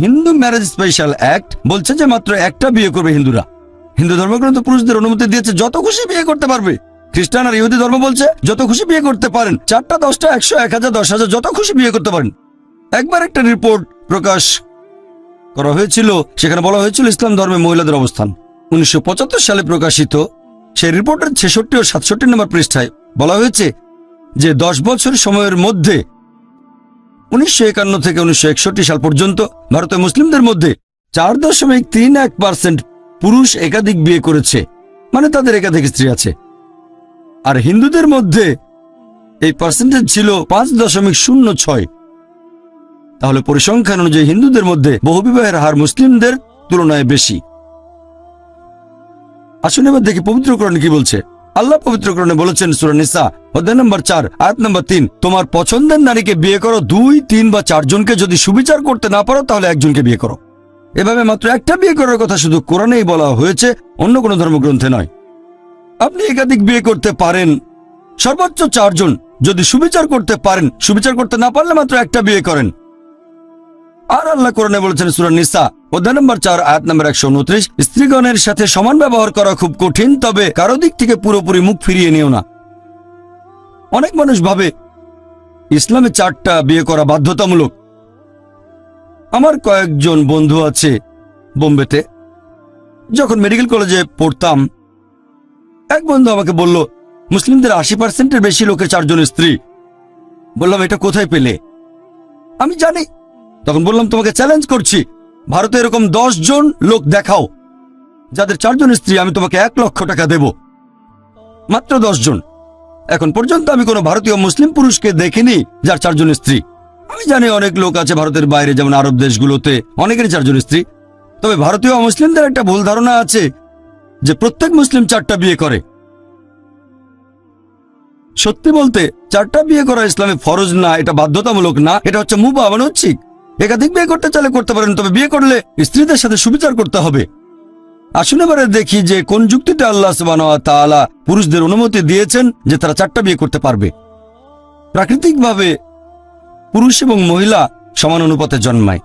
Hindu marriage special act বলছে যে মাত্র একটা বিয়ে করবে হিন্দুরা। হিন্দু ধর্মগ্রন্থ পুরুষদের অনুমতি দিয়েছে যত খুশি বিয়ে করতে পারবে। খ্রিস্টান আর ইহুদি ধর্ম বলছে যত খুশি বিয়ে করতে পারেন, 4টা, 10টা, 100, 1000, 10,000, যত খুশি বিয়ে করতে পারেন। একবার একটা রিপোর্ট প্রকাশ করা হয়েছিল, সেখানে বলা হয়েছিল ইসলাম ধর্মে মহিলাদের অবস্থান। 1975 সালে প্রকাশিত সেই রিপোর্টের 66 ও 67 নম্বর পৃষ্ঠায় বলা হয়েছে যে 10 বছর সময়ের মধ্যে 1951 থেকে 1961 সাল পর্যন্ত ভারতের মুসলিমদের মধ্যে 4.31% পুরুষ একাধিক বিয়ে করেছে, মানে তাদের একাধিক স্ত্রী আছে। আর হিন্দুদের মধ্যে এই পার্সেন্টেজ ছিল 5.06। তাহলে পরিসংখ্যান অনুযায়ী হিন্দুদের মধ্যে বহুবিবাহের হার মুসলিমদের তুলনায় বেশি। আসুন এবার দেখি পবিত্র কোরআন কি বলছে। আল্লাহ পবিত্র কোরআনে বলেছেন সূরা নিসা অধ্যায় নম্বর 4 আয়াত নম্বর 3, তোমার পছন্দের নারীকে বিয়ে করো, 2, 3 বা 4 জনকে। যদি সুবিচার করতে না পারো তাহলে একজনকে বিয়ে করো। এভাবে মাত্র একটা বিয়ে করার কথা শুধু কোরআনেই বলা হয়েছে, অন্য কোনো ধর্মগ্রন্থে নয়। আপনি একাধিক বিয়ে করতে পারেন, সর্বোচ্চ 4 জন। যদি সুবিচার করতে পারেন, সুবিচার করতে না পারলে মাত্র একটা বিয়ে করেন। আর আল্লাহ কোরআনে বলেছেন সূরা নিসা অধ্যায় নম্বর 4 আয়াত নম্বর 129, স্ত্রীগণের সাথে সমান ব্যবহার করা খুব কঠিন, তবে কারো দিক থেকে পুরোপুরি মুখ ফিরিয়ে নিও না। অনেক মানুষ ভাবে ইসলামে 4টা বিয়ে করা বাধ্যতামূলক। আমার কয়েকজন বন্ধু আছে বোম্বেতে, যখন মেডিকেল কলেজে পড়তাম, এক বন্ধু আমাকে বলল মুসলিমদের 80%-এর বেশি লোকের 4 জন স্ত্রী। বললাম এটা কোথায় পেলে? আমি জানি। তখন বললাম তোমাকে চ্যালেঞ্জ করছি, ভারতে এরকম 10 জন লোক দেখাও যাদের 4 জন স্ত্রী, আমি তোমাকে 1 লক্ষ টাকা দেব। মাত্র 10 জন। এখন পর্যন্ত আমি কোনো ভারতীয় মুসলিম পুরুষকে দেখিনি যার 4 জন স্ত্রী। আমি জানি অনেক লোক আছে ভারতের বাইরে, যেমন আরব দেশগুলোতে, অনেকেরই 4 জন স্ত্রী। তবে ভারতীয় মুসলিমদের একটা ভুল ধারণা আছে যে প্রত্যেক মুসলিম 4টা বিয়ে করে। সত্যি বলতে 4টা বিয়ে করা ইসলামে ফরজ না, এটা বাধ্যতামূলক না, এটা হচ্ছে মুবাহ, মানে ঐচ্ছিক। একাধিক বিয়ে করতে চাইলে করতে পারেন, তবে বিয়ে করলে স্ত্রীদের সাথে সুবিচার করতে হবে। আসুন এবারে দেখি যে কোন যুক্তিতে আল্লাহ সুবহানাহু ওয়া তাআলা পুরুষদের অনুমতি দিয়েছেন যে তারা 4টা বিয়ে করতে পারবে। প্রাকৃতিকভাবে পুরুষ এবং মহিলা সমান অনুপাতে জন্মায়,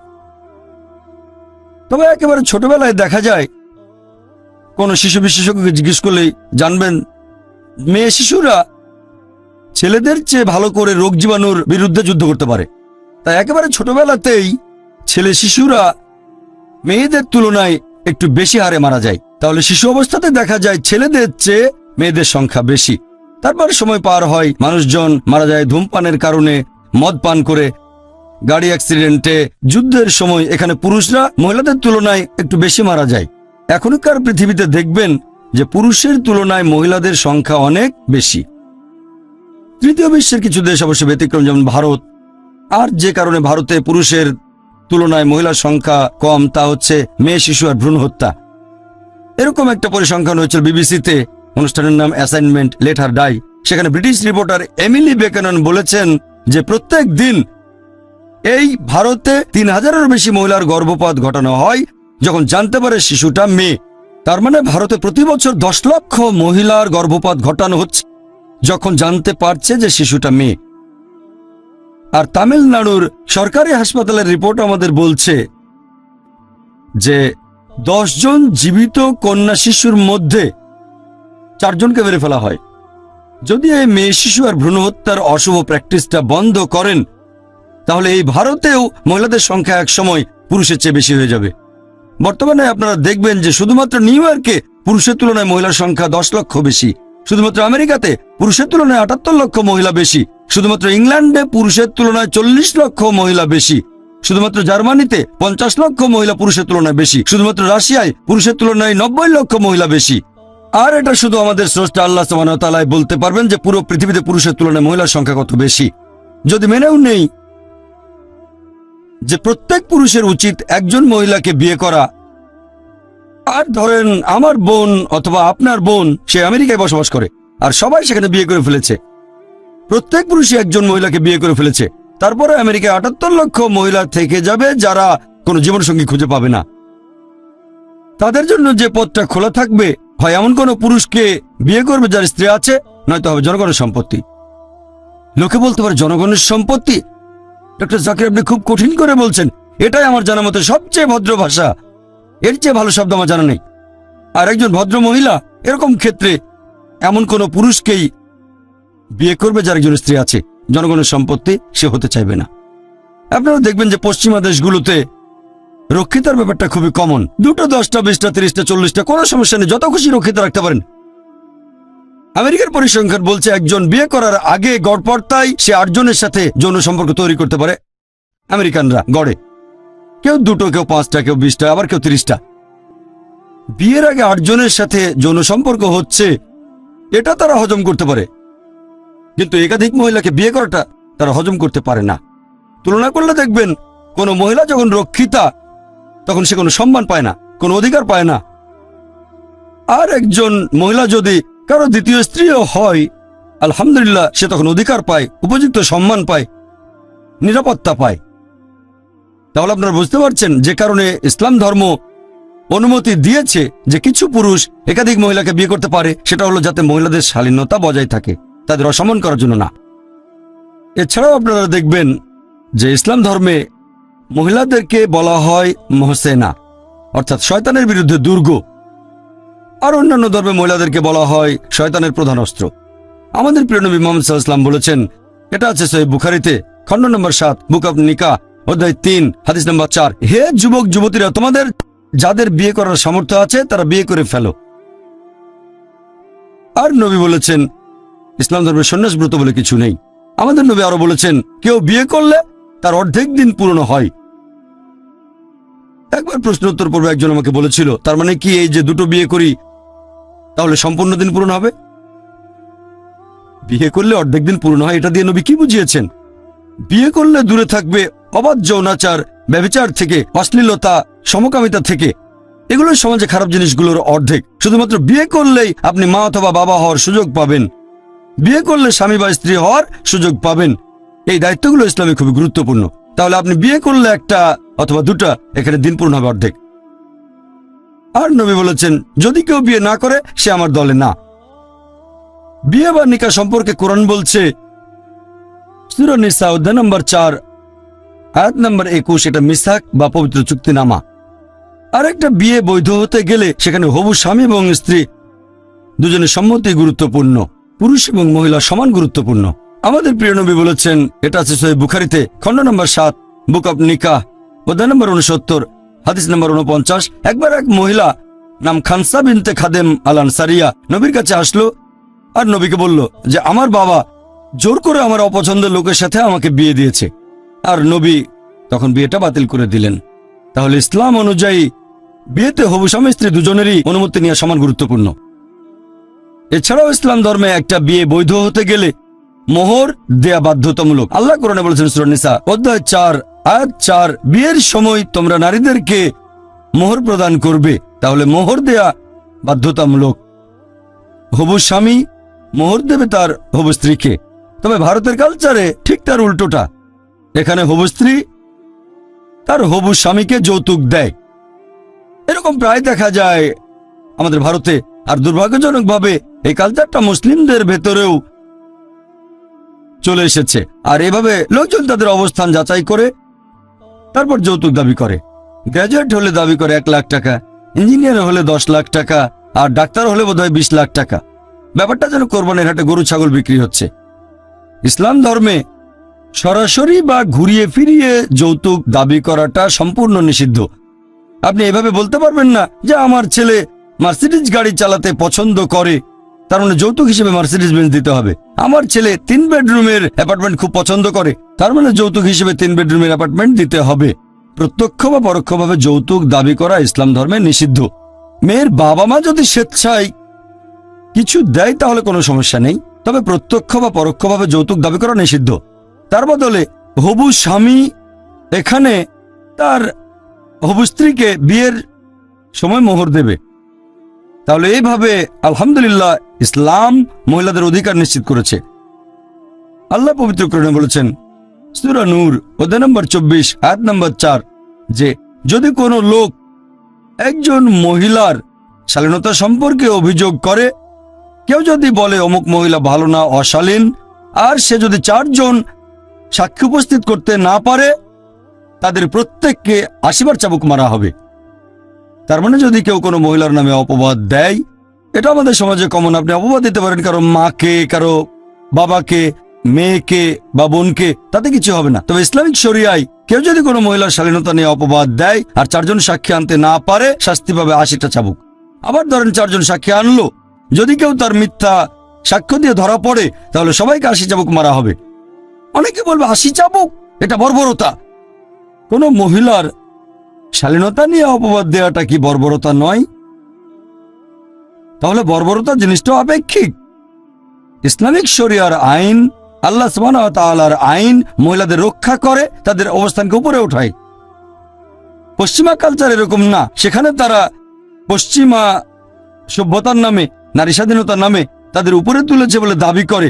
তবে একেবারে ছোটবেলায় দেখা যায়, কোন শিশু বিশেষজ্ঞকে জিজ্ঞেস করলেই জানবেন, মেয়ে শিশুরা ছেলেদের চেয়ে ভালো করে রোগ জীবাণুর বিরুদ্ধে যুদ্ধ করতে পারে। তাই একেবারে ছোটবেলাতেই ছেলে শিশুরা মেয়েদের তুলনায় একটু বেশি হারে মারা যায়। তাহলে শিশু অবস্থাতে দেখা যায় ছেলেদের চেয়ে মেয়েদের সংখ্যা বেশি। তারপর সময় পার হয়, মানুষজন মারা যায় ধূমপানের কারণে, মদ পান করে, গাড়ি অ্যাক্সিডেন্টে, যুদ্ধের সময়। এখানে পুরুষরা মহিলাদের তুলনায় একটু বেশি মারা যায়। এখনকার পৃথিবীতে দেখবেন যে পুরুষের তুলনায় মহিলাদের সংখ্যা অনেক বেশি। তৃতীয় বিশ্বের কিছু দেশ অবশ্য ব্যতিক্রম, যেমন ভারত। আর যে কারণে ভারতে পুরুষের তুলনায় মহিলার সংখ্যা কম, তা হচ্ছে মেয়ে শিশু আর ভ্রূণ হত্যা। এরকম একটা পরিসংখ্যান হয়েছিল বিবিসিতে, অনুষ্ঠানের নাম অ্যাসাইনমেন্ট লেট হার ডাই। সেখানে ব্রিটিশ রিপোর্টার এমিলি বেকেনন বলেছেন যে প্রত্যেক দিন এই ভারতে 3000-এরও বেশি মহিলার গর্ভপাত ঘটানো হয় যখন জানতে পারে শিশুটা মেয়ে। তার মানে ভারতে প্রতি বছর 10 লক্ষ মহিলার গর্ভপাত ঘটানো হচ্ছে যখন জানতে পারছে যে শিশুটা মেয়ে। আর তামিলনাড়ুর সরকারি হাসপাতালের রিপোর্ট আমাদের বলছে যে 10 জন জীবিত কন্যা শিশুর মধ্যে 4 জনকে মেরে ফেলা হয়। যদি এই মেয়ে শিশু আর ভ্রূণ হত্যার অশুভ প্র্যাকটিসটা বন্ধ করেন, তাহলে এই ভারতেও মহিলাদের সংখ্যা এক সময় পুরুষের চেয়ে বেশি হয়ে যাবে। বর্তমানে আপনারা দেখবেন যে শুধুমাত্র নিউ ইয়র্কে পুরুষের তুলনায় মহিলার সংখ্যা 10 লক্ষ বেশি, শুধুমাত্র আমেরিকাতে পুরুষের তুলনায় 78 লক্ষ মহিলা বেশি, শুধুমাত্র ইংল্যান্ডে পুরুষের তুলনায় 40 লক্ষ মহিলা বেশি, শুধুমাত্র জার্মানিতে 50 লক্ষ মহিলা পুরুষের তুলনায় বেশি, শুধুমাত্র রাশিয়ায় পুরুষের তুলনায় 90 লক্ষ মহিলা বেশি। আর এটা শুধু আমাদের স্রষ্টা আল্লাহ সুবহানাহু ওয়া তাআলাই বলতে পারবেন যে পুরো পৃথিবীতে পুরুষের তুলনায় মহিলার সংখ্যা কত বেশি। যদি মেনেও নেই যে প্রত্যেক পুরুষের উচিত একজন মহিলাকে বিয়ে করা, আর ধরেন আমার বোন অথবা আপনার বোন সে আমেরিকায় বসবাস করে আর সবাই সেখানে বিয়ে করে ফেলেছে, প্রত্যেক পুরুষই একজন মহিলাকে বিয়ে করে ফেলেছে, তারপরে আমেরিকায় 78 লক্ষ মহিলা থেকে যাবে যারা কোনো জীবনসঙ্গী খুঁজে পাবে না। তাদের জন্য যে পথটা খোলা থাকবে, হয় এমন কোনো পুরুষকে বিয়ে করবে যার স্ত্রী আছে, নয়তো হবে জনগণের সম্পত্তি। লোকে বলতে পারে জনগণের সম্পত্তি, ডক্টর জাকির আপনি খুব কঠিন করে বলছেন। এটাই আমার জানা মতে সবচেয়ে ভদ্র ভাষা, এর চেয়ে ভালো শব্দ আমার জানা নেই। আর একজন ভদ্র মহিলা এরকম ক্ষেত্রে এমন কোনো পুরুষকেই বিয়ে করবে যার একজন স্ত্রী আছে, জনগণের সম্পত্তি সে হতে চাইবে না। আপনারা দেখবেন যে পশ্চিমা দেশগুলোতে রক্ষিতার ব্যাপারটা খুবই কমন। 2টা 10টা 20টা 30টা 40টা কোনো সমস্যা নেই, যত খুশি রক্ষিতা রাখতে পারেন। আমেরিকার পরিসংখ্যান বলছে একজন বিয়ে করার আগে গড়পড়তায় সে 8 জনের সাথে যৌন সম্পর্ক তৈরি করতে পারে। আমেরিকানরা গড়ে কেউ 2টো, কেউ 5টা, কেউ 20টা, আবার কেউ 30টা। বিয়ের আগে 8 জনের সাথে যৌন সম্পর্ক হচ্ছে, এটা তারা হজম করতে পারে, কিন্তু একাধিক মহিলাকে বিয়ে করাটা তারা হজম করতে পারে না। তুলনা করলে দেখবেন কোনো মহিলা যখন রক্ষিতা তখন সে কোনো সম্মান পায় না, কোনো অধিকার পায় না। আর একজন মহিলা যদি কারো দ্বিতীয় স্ত্রীও হয়, আলহামদুলিল্লাহ, সে তখন অধিকার পায়, উপযুক্ত সম্মান পায়, নিরাপত্তা পায়। তাহলে আপনারা বুঝতে পারছেন যে কারণে ইসলাম ধর্ম অনুমতি দিয়েছে যে কিছু পুরুষ একাধিক মহিলাকে বিয়ে করতে পারে, সেটা হলো যাতে মহিলাদের শালীনতা বজায় থাকে, তাদের অসম্মান করার জন্য না। এছাড়াও আপনারা দেখবেন যে ইসলাম ধর্মে মহিলাদেরকে বলা হয় মহসেনা, অর্থাৎ শয়তানের বিরুদ্ধে দুর্গ। আর অন্যান্য ধর্মে মহিলাদেরকে বলা হয় শয়তানের প্রধান অস্ত্র। আমাদের প্রিয় নবী মুহাম্মদ সাল্লাল্লাহু আলাইহি ওয়াসাল্লাম বলেছেন, এটা আছে সহিহ বুখারীতে, খণ্ড নম্বর 7, বুক অব নিকাহ, অধ্যায় 3, হাদিস নম্বর 4, হে যুবক যুবতীরা, তোমাদের যাদের বিয়ে করার সামর্থ্য আছে তারা বিয়ে করে ফেলো। আর নবী বলেছেন ইসলাম ধর্মের সন্ন্যাস ব্রত বলে কিছু নেই। আমাদের নবী আরো বলেছেন, কেউ বিয়ে করলে তার অর্ধেক দিন পূর্ণ হয়। একবার প্রশ্ন উত্তর পর্বে একজন আমাকে বলেছিল, তার মানে কি এই যে 2টো বিয়ে করি তাহলে সম্পূর্ণ দিন পূরণ হবে? বিয়ে করলে অর্ধেক দিন পূর্ণ হয়, এটা দিয়ে নবী কি বুঝিয়েছেন? বিয়ে করলে দূরে থাকবে অবাধ যৌনাচার, ব্যভিচার থেকে, অশ্লীলতা, সমকামিতা থেকে। এগুলো সমাজে খারাপ জিনিসগুলোর অর্ধেক। শুধুমাত্র বিয়ে করলেই আপনি মা অথবা বাবা হওয়ার সুযোগ পাবেন, বিয়ে করলে স্বামী বা স্ত্রী হওয়ার সুযোগ পাবেন। এই দায়িত্বগুলো ইসলামে খুবই গুরুত্বপূর্ণ। তাহলে আপনি বিয়ে করলে 1টা অথবা 2টা, এখানে দিন পূর্ণ হবে অর্ধেক। আর নবী বলেছেন, যদি কেউ বিয়ে না করে সে আমার দলে না। বিয়ে বা নিকাহ সম্পর্কে কোরআন বলছে, সূরা নিসা অধ্যায় নম্বর 4, আয়াত নম্বর 21, এটা মিসাক বা পবিত্র চুক্তিনামা। আর একটা বিয়ে বৈধ হতে গেলে সেখানে হবু স্বামী এবং স্ত্রী দুজনের সম্মতি গুরুত্বপূর্ণ, পুরুষ এবং মহিলা সমান গুরুত্বপূর্ণ। আমাদের প্রিয় নবী বলেছেন, এটা আছে সহিহ বুখারীতে, খণ্ড নম্বর 7, বুক অব নিকাহ, অধ্যায় নম্বর 69, হাদিস নম্বর 49, একবার এক মহিলা নাম খানসা বিনতে খাদেম আল আনসারিয়া নবীর কাছে আসলো আর নবীকে বলল যে আমার বাবা জোর করে আমার অপছন্দের লোকের সাথে আমাকে বিয়ে দিয়েছে। আর নবী তখন বিয়েটা বাতিল করে দিলেন। তাহলে ইসলাম অনুযায়ী বিয়েতে হবু স্বামী স্ত্রী দুজনেরই অনুমতি নেওয়া সমান গুরুত্বপূর্ণ। এছাড়াও ইসলাম ধর্মে একটা বিয়ে বৈধ হতে গেলে মোহর দেয়া বাধ্যতামূলক। আল্লাহ কোরআনে বলেছেন সূরা নিসা অধ্যায় 4 আয়াত 4, বিয়ের সময় তোমরা নারীদেরকে মোহর প্রদান করবে, তাহলে মোহর দেয়া বাধ্যতামূলক। হবু স্বামী মোহর দেবে তার হবু স্ত্রীকে। তবে ভারতের কালচারে ঠিক তার উল্টোটা, এখানে হবু স্ত্রী তার হবু স্বামীকে যৌতুক দেয়। এরকম প্রায় দেখা যায় আমাদের ভারতে। আর দুর্ভাগ্যজনকভাবে এই কালচারটা মুসলিমদের ভেতরেও চলে এসেছে। আর এভাবে লোকজন তাদের অবস্থান যাচাই করে তারপর যৌতুক দাবি করে। গ্র্যাজুয়েট হলে দাবি করে 1 লাখ টাকা, ইঞ্জিনিয়ার হলে 10 লাখ টাকা, আর ডাক্তার হলে বোধহয় 20 লাখ টাকা। ব্যাপারটা যেন কোরবানির হাটে গরু ছাগল বিক্রি হচ্ছে। ইসলাম ধর্মে সরাসরি বা ঘুরিয়ে ফিরিয়ে যৌতুক দাবি করাটা সম্পূর্ণ নিষিদ্ধ। আপনি এভাবে বলতে পারবেন না যে আমার ছেলে মার্সিডিজ গাড়ি চালাতে পছন্দ করে, তার মানে যৌতুক হিসেবে মার্সিডিজ বেঞ্চ দিতে হবে। আমার ছেলে 3 বেডরুমের অ্যাপার্টমেন্ট খুব পছন্দ করে, তার মানে যৌতুক হিসেবে 3 বেডরুমের অ্যাপার্টমেন্ট দিতে হবে। প্রত্যক্ষ বা পরোক্ষভাবে যৌতুক দাবি করা ইসলাম ধর্মে নিষিদ্ধ। মেয়ের বাবা মা যদি স্বেচ্ছায় কিছু দেয় তাহলে কোনো সমস্যা নেই, তবে প্রত্যক্ষ বা পরোক্ষভাবে যৌতুক দাবি করা নিষিদ্ধ। তার বদলে হবু স্বামী এখানে তার হবু স্ত্রীকে বিয়ের সময় মোহর দেবে। তাহলে এইভাবে আলহামদুলিল্লাহ ইসলাম মহিলাদের অধিকার নিশ্চিত করেছে। আল্লাহ পবিত্র কোরআনে বলেছেন সূরা নূর অধ্যায় নম্বর 24 আয়াত নম্বর 4 যে যদি কোনো লোক একজন মহিলার শালীনতা সম্পর্কে অভিযোগ করে, কেউ যদি বলে অমুক মহিলা ভালো না, অশালীন, আর সে যদি 4 জন সাক্ষী উপস্থিত করতে না পারে, তাদের প্রত্যেককে 80 বার চাবুক মারা হবে। তার মানে যদি কেউ কোনো মহিলার নামে অপবাদ দেয়, এটা আমাদের সমাজে কমন, আপনি অপবাদ দিতে পারেন কারো মাকে, কারো বাবাকে, মেয়েকে বা বোনকে, তাতে কিছু হবে না। তবে ইসলামিক শরিয়ায় কেউ যদি কোনো মহিলার শালীনতা নিয়ে অপবাদ দেয় আর 4 জন সাক্ষী আনতে না পারে, শাস্তি পাবে 80টা চাবুক। আবার ধরেন 4 জন সাক্ষী আনলো, যদি কেউ তার মিথ্যা সাক্ষ্য দিয়ে ধরা পড়ে তাহলে সবাইকে 80 চাবুক মারা হবে। অনেকে বলবে 80 চাবুক, এটা বর্বরতা। কোনো মহিলার শালীনতা নিয়ে অপবাদ দেওয়াটা কি বর্বরতা নয়? তাহলে বর্বরতা জিনিসটা আপেক্ষিক। ইসলামিক শরিয়ার আইন, আল্লাহ সুবহানাহু ওয়া তাআলার আইন মহিলাদের রক্ষা করে, তাদের অবস্থানকে উপরে ওঠায়। পশ্চিমা কালচার এরকম না, সেখানে তারা পশ্চিমা সভ্যতার নামে, নারী স্বাধীনতার নামে তাদের উপরে তুলেছে বলে দাবি করে,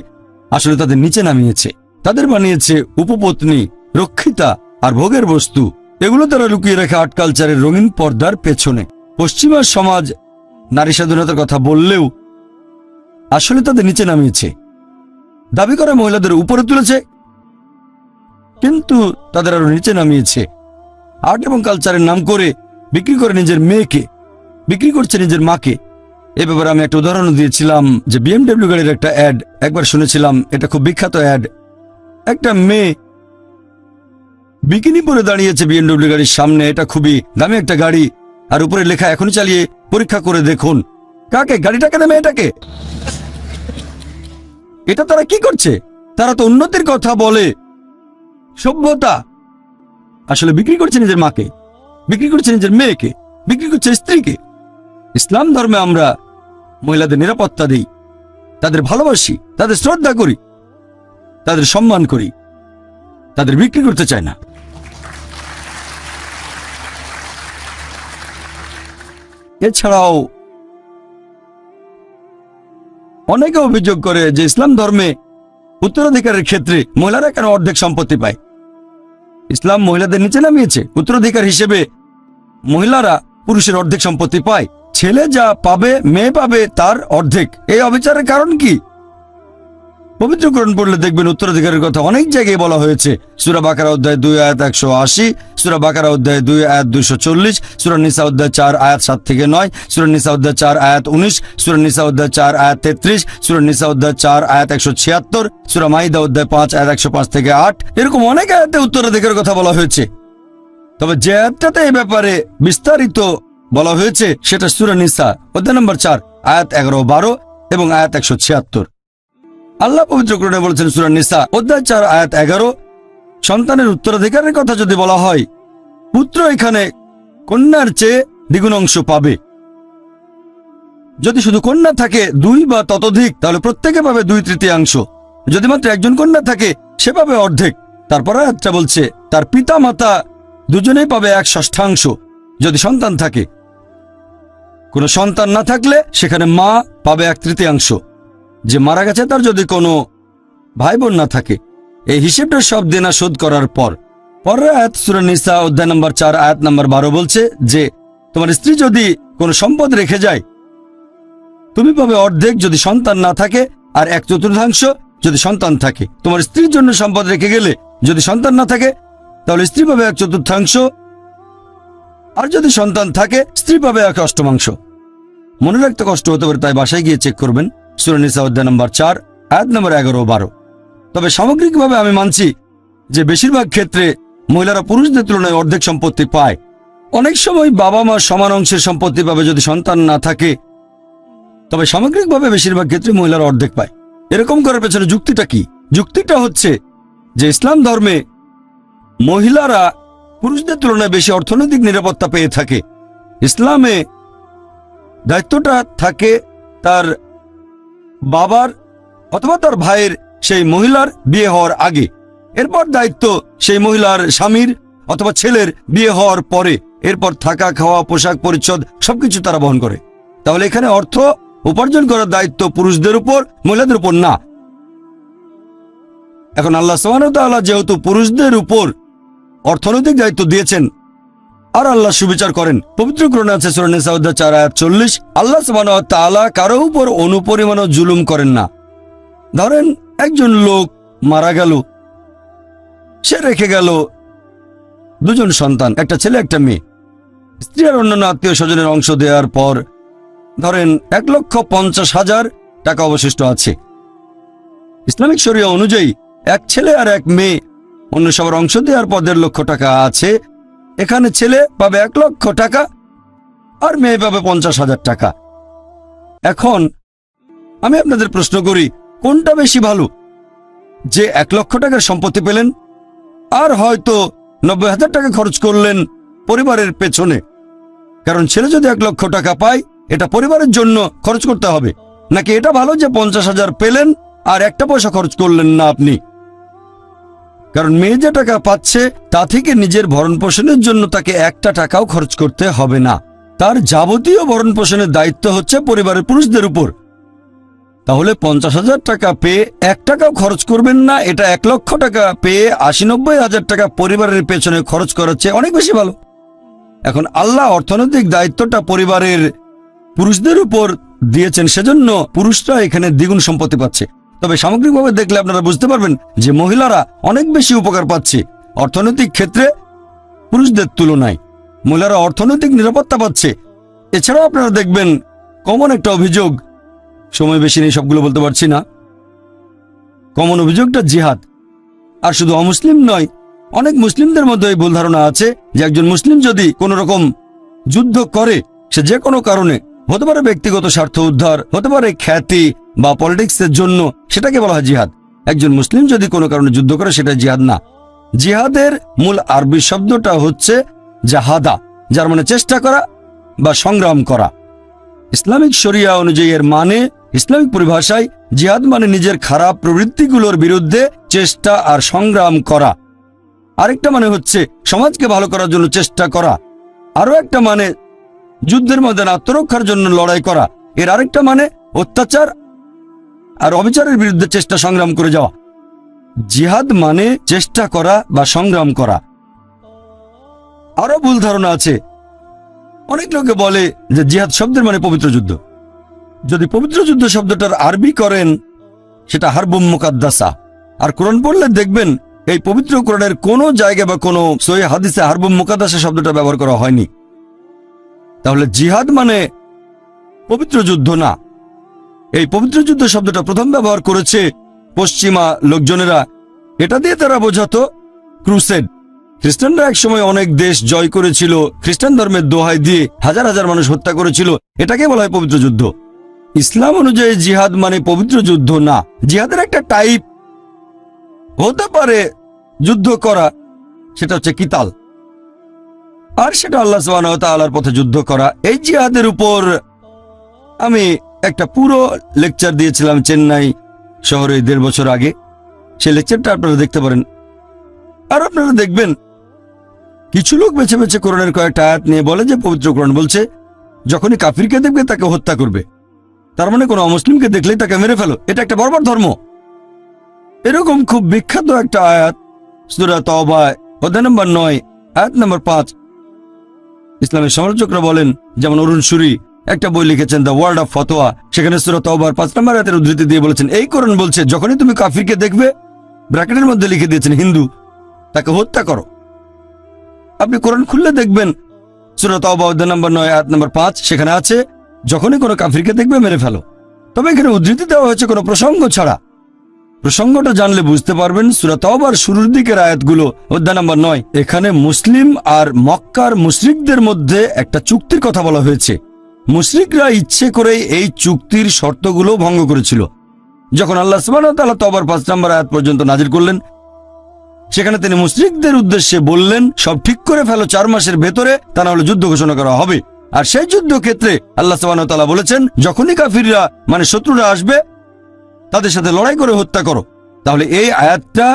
আসলে তাদের নিচে নামিয়েছে। তাদের বানিয়েছে উপপত্নী, রক্ষিতা আর ভোগের বস্তু। এগুলো তারা লুকিয়ে রাখে আর্ট কালচারের রঙিন পর্দার পেছনে। পশ্চিমা সমাজ নারী স্বাধীনতার কথা বললেও আসলে তাদের নিচে নামিয়েছে। দাবি করে মহিলাদের উপরে তুলেছে, কিন্তু তাদের আরো নিচে নামিয়েছে। আর্ট এবং কালচারের নাম করে বিক্রি করে নিজের মেয়েকে, বিক্রি করছে নিজের মাকে। এ ব্যাপারে আমি একটা উদাহরণ দিয়েছিলাম যে BMW গাড়ির একটা অ্যাড একবার শুনেছিলাম, এটা খুব বিখ্যাত অ্যাড। একটা মেয়ে বিকিনি পরে দাঁড়িয়েছে BMW গাড়ির সামনে, এটা খুবই দামি একটা গাড়ি, আর উপরে লেখা এখনই চালিয়ে পরীক্ষা করে দেখুন। কাকে? গাড়িটাকে না মেয়েটাকে? এটা তারা কি করছে? তারা তো উন্নতির কথা বলে, সভ্যতা, আসলে বিক্রি করছে নিজের মাকে, বিক্রি করছে নিজের মেয়েকে, বিক্রি করছে স্ত্রীকে। ইসলাম ধর্মে আমরা মহিলাদের নিরাপত্তা দিই, তাদের ভালোবাসি, তাদের শ্রদ্ধা করি, তাদের সম্মান করি, তাদের বিক্রি করতে চায় না। এছাড়াও অনেকে অভিযোগ করে যে ইসলাম ধর্মে উত্তরাধিকারের ক্ষেত্রে মহিলারা কেন অর্ধেক সম্পত্তি পায়। ইসলাম মহিলাদের নিচে নামিয়েছে। উত্তরাধিকার হিসেবে মহিলারা পুরুষের অর্ধেক সম্পত্তি পায়। ছেলে যা পাবে মেয়ে পাবে তার অর্ধেক। এই অবিচারের কারণ কি? পবিত্র কোরআন পড়লে দেখবেন উত্তরাধিকারের কথা অনেক জায়গায় বলা হয়েছে। সূরা বাকারা অধ্যায় 2 আয়াত 180, সূরা বাকারা অধ্যায় 2 আয়াত 240, সূরা নিসা অধ্যায় 4 আয়াত 7 থেকে 9, সূরা নিসা অধ্যায় 4 আয়াত 19, সূরা নিসা অধ্যায় 4 আয়াত 33, সূরা নিসা অধ্যায় 4 আয়াত 176, সূরা মাইদা অধ্যায় 5 আয়াত 105 থেকে 8। এরকম অনেক আয়াতে উত্তরাধিকারের কথা বলা হয়েছে। তবে যে আয়াতটাতে এই ব্যাপারে বিস্তারিত বলা হয়েছে সেটা সূরা নিসা অধ্যায় নম্বর 4 আয়াত 11-12 এবং আয়াত 176। আল্লাহ পবিত্র কোরআনে বলেছেন সূরা নিসা অধ্যায় 4 আয়াত 11, সন্তানের উত্তরাধিকারের কথা যদি বলা হয়, পুত্র এখানে কন্যার চেয়ে দ্বিগুণ অংশ পাবে। যদি শুধু কন্যা থাকে 2 বা ততোধিক, তাহলে প্রত্যেকে পাবে 2/3। যদি মাত্র একজন কন্যা থাকে সে পাবে অর্ধেক। তারপর আয়াতটা বলছে তার পিতা মাতা দুজনেই পাবে 1/6 যদি সন্তান থাকে। কোনো সন্তান না থাকলে সেখানে মা পাবে 1/3। যে মারা গেছে তার যদি কোনো ভাই বোন না থাকে। এই হিসেবটা সব দেনা শোধ করার পর পরের আয়াত সূরা নিসা অধ্যায় নম্বর 4 আয়াত নম্বর 12 বলছে যে তোমার স্ত্রী যদি কোনো সম্পদ রেখে যায় তুমি পাবে অর্ধেক যদি সন্তান না থাকে, আর 1/4 যদি সন্তান থাকে। তোমার স্ত্রীর জন্য সম্পদ রেখে গেলে যদি সন্তান না থাকে তাহলে স্ত্রী পাবে 1/4, আর যদি সন্তান থাকে স্ত্রী পাবে 1/8। মনে রাখতে কষ্ট হতে পারে, তাই বাসায় গিয়ে চেক করবেন সূরা নিসা অধ্যায় নম্বর 4 আয়াত নম্বর 11 ও 12। তবে সামগ্রিকভাবে আমি মানছি যে বেশিরভাগ ক্ষেত্রে মহিলারা পুরুষদের তুলনায় অর্ধেক সম্পত্তি পায়। অনেক সময় বাবা মা সমান অংশের সম্পত্তি পাবে যদি সন্তান না থাকে, তবে সামগ্রিকভাবে বেশিরভাগ ক্ষেত্রে মহিলারা অর্ধেক পায়। এরকম করার পেছনে যুক্তিটা কি? যুক্তিটা হচ্ছে যে ইসলাম ধর্মে মহিলারা পুরুষদের তুলনায় বেশি অর্থনৈতিক নিরাপত্তা পেয়ে থাকে। ইসলামে দায়িত্বটা থাকে তার বাবার অথবা তার ভাইয়ের সেই মহিলার বিয়ে হওয়ার আগে, এরপর দায়িত্ব সেই মহিলার স্বামীর অথবা ছেলের বিয়ে হওয়ার পরে, এরপর থাকা খাওয়া পোশাক পরিচ্ছদ সবকিছু তারা বহন করে। তাহলে এখানে অর্থ উপার্জন করার দায়িত্ব পুরুষদের উপর, মহিলাদের উপর না। এখন আল্লাহ সুবহানাহু ওয়া তাআলা যেহেতু পুরুষদের উপর অর্থনৈতিক দায়িত্ব দিয়েছেন আর আল্লাহ সুবিচার করেন, পবিত্র কোরআনে আছে সূরা নিসা অধ্যায় 4 আয়াত 40, আল্লাহ সুবহানাহু ওয়া তাআলা কারো উপর অনুপরিমাণও জুলুম করেন না। ধরেন একজন লোক মারা গেল, সে রেখে গেল 2 সন্তান, একটা ছেলে একটা মেয়ে। স্ত্রী আর অন্যান্য আত্মীয় স্বজনের অংশ দেওয়ার পর ধরেন 1,50,000 টাকা অবশিষ্ট আছে। ইসলামিক শরিয়া অনুযায়ী এক ছেলে আর এক মেয়ে অন্য সবার অংশ দেওয়ার পর 1.5 লক্ষ টাকা আছে। এখানে ছেলে পাবে 1 লক্ষ টাকা আর মেয়ে পাবে 50,000 টাকা। এখন আমি আপনাদের প্রশ্ন করি, কোনটা বেশি ভালো? যে 1 লক্ষ টাকার সম্পত্তি পেলেন আর হয়তো 90,000 টাকা খরচ করলেন পরিবারের পেছনে, কারণ ছেলে যদি 1 লক্ষ টাকা পায় এটা পরিবারের জন্য খরচ করতে হবে, নাকি এটা ভালো যে 50,000 পেলেন আর একটা পয়সা খরচ করলেন না আপনি? কারণ মেয়ে যে টাকা পাচ্ছে তা থেকে নিজের ভরণ পোষণের জন্য তাকে একটা টাকাও খরচ করতে হবে না। তার যাবতীয় ভরণ পোষণের দায়িত্ব হচ্ছে পরিবারের পুরুষদের উপর। তাহলে 50,000 টাকা পেয়ে 1 টাকাও খরচ করবেন না, এটা 1 লক্ষ টাকা পেয়ে 80-90,000 টাকা পরিবারের পেছনে খরচ করার চেয়ে অনেক বেশি ভালো। এখন আল্লাহ অর্থনৈতিক দায়িত্বটা পরিবারের পুরুষদের উপর দিয়েছেন, সেজন্য পুরুষরা এখানে দ্বিগুণ সম্পত্তি পাচ্ছে। তবে সামগ্রিকভাবে দেখলে আপনারা বুঝতে পারবেন যে মহিলারা অনেক বেশি উপকার পাচ্ছে অর্থনৈতিক ক্ষেত্রে পুরুষদের তুলনায়। মহিলারা অর্থনৈতিক নিরাপত্তা পাচ্ছে। এছাড়াও আপনারা দেখবেন কমন একটা অভিযোগ, সময় বেশি নেই সবগুলো বলতে পারছি না, কমন অভিযোগটা জিহাদ। আর শুধু অমুসলিম নয়, অনেক মুসলিমদের মধ্যে এই ভুল ধারণা আছে যে একজন মুসলিম যদি কোনো রকম যুদ্ধ করে, সে যে কোনো কারণে, হতে পারে ব্যক্তিগত স্বার্থ উদ্ধার, হতে পারে খ্যাতি বা পলিটিক্সের জন্য, সেটাকে বলা হয় জিহাদ। একজন মুসলিম যদি কোনো কারণে যুদ্ধ করে সেটা জিহাদ না। জিহাদের মূল আরবি শব্দটা হচ্ছে জাহাদা, যার মানে চেষ্টা করা বা সংগ্রাম করা। ইসলামিক শরিয়া অনুযায়ী এর মানে, ইসলামিক পরিভাষায় জিহাদ মানে নিজের খারাপ প্রবৃত্তিগুলোর বিরুদ্ধে চেষ্টা আর সংগ্রাম করা। আরেকটা মানে হচ্ছে সমাজকে ভালো করার জন্য চেষ্টা করা। আরো একটা মানে যুদ্ধের মধ্যে আত্মরক্ষার জন্য লড়াই করা। এর আরেকটা মানে অত্যাচার আর অবিচারের বিরুদ্ধে চেষ্টা সংগ্রাম করে যাওয়া। জিহাদ মানে চেষ্টা করা বা সংগ্রাম করা। আরো ভুল ধারণা আছে, অনেক লোকে বলে যে জিহাদ শব্দের মানে পবিত্র যুদ্ধ। যদি পবিত্র যুদ্ধ শব্দটার আরবি করেন সেটা হারবুম মুকাদ্দাসা, আর কোরআন পড়লে দেখবেন এই পবিত্র কোরআনের কোনো জায়গায় বা কোনো সহিহ হাদিসে হারবুম মুকাদ্দাসা শব্দটা ব্যবহার করা হয়নি। তাহলে জিহাদ মানে পবিত্র যুদ্ধ না। এই পবিত্র যুদ্ধ শব্দটা প্রথম ব্যবহার করেছে পশ্চিমা লোকজনেরা। এটা দিয়ে তারা বোঝাতো ক্রুসেড। খ্রিস্টানরা একসময় অনেক দেশ জয় করেছিল, খ্রিস্টান ধর্মের দোহাই দিয়ে হাজার হাজার মানুষ হত্যা করেছিল, এটাকে বলা হয় পবিত্র যুদ্ধ। ইসলাম অনুযায়ী জিহাদ মানে পবিত্র যুদ্ধ না। জিহাদের একটা টাইপ হতে পারে যুদ্ধ করা, সেটা হচ্ছে কিতাল, আর সেটা আল্লাহ সুবহানাহু ওয়া তাআলার পথে যুদ্ধ করা। এই জিহাদের উপর আমি একটা পুরো লেকচার দিয়েছিলাম চেন্নাই শহরে 1.5 বছর আগে। সেই লেকচারটা আপনারা দেখতে পারেন। আর আপনারা দেখবেন কিছু লোক বেছে বেছে কোরআনের কয়েকটা আয়াত নিয়ে বলে যে পবিত্র কোরআন বলছে যখনই কাফিরকে দেখবে তাকে হত্যা করবে, তার মানে কোনো অমুসলিমকে দেখলেই তাকে মেরে ফেলো। এটা একটা বর্বর ধর্ম। এরকম খুব বিখ্যাত একটা আয়াত সূরা তাওবা অধ্যায় নম্বর 9 আয়াত নম্বর 5। ইসলামের সমালোচকরা বলেন, যেমন অরুণ সুরি একটা বই লিখেছেন দ্য ওয়ার্ল্ড অফ ফতোয়া, সেখানে সূরা তাওবার 5 নম্বর আয়াতের উদ্ধৃতি দিয়ে বলেছেন এই কোরআন বলছে যখনই তুমি কাফিরকে দেখবে, ব্র্যাকেটের মধ্যে লিখে দিয়েছেন হিন্দু, তাকে হত্যা করো। আপনি কোরআন খুললে দেখবেন সূরা তাওবা অধ্যায় নম্বর 9 আয়াত নম্বর 5, সেখানে আছে যখনই কোনো কাফিরকে দেখবে মেরে ফেলো। তবে এখানে উদ্ধৃতি দেওয়া হয়েছে কোনো প্রসঙ্গ ছাড়া। প্রসঙ্গটা জানলে বুঝতে পারবেন সূরা তাওবার শুরুর দিকের আয়াতগুলো অধ্যায় নম্বর 9, এখানে মুসলিম আর মক্কার মুশরিকদের মধ্যে একটা চুক্তির কথা বলা হয়েছে। মুশরিকরা ইচ্ছে করেই এই চুক্তির শর্তগুলো ভঙ্গ করেছিল। যখন আল্লাহ সুবহানাহু ওয়া তাআলা তাওবার 5 নম্বর আয়াত পর্যন্ত নাজিল করলেন, সেখানে তিনি মুশরিকদের উদ্দেশ্যে বললেন সব ঠিক করে ফেলো 4 মাসের ভেতরে, তা না হলে যুদ্ধ ঘোষণা করা হবে। আর সেই যুদ্ধ ক্ষেত্রে আল্লাহ সুবহানাহু ওয়া তাআলা বলেছেন যখনই কাফিররা মানে শত্রুরা আসবে তাদের সাথে লড়াই করে হত্যা করো। তাহলে এই আয়াতটা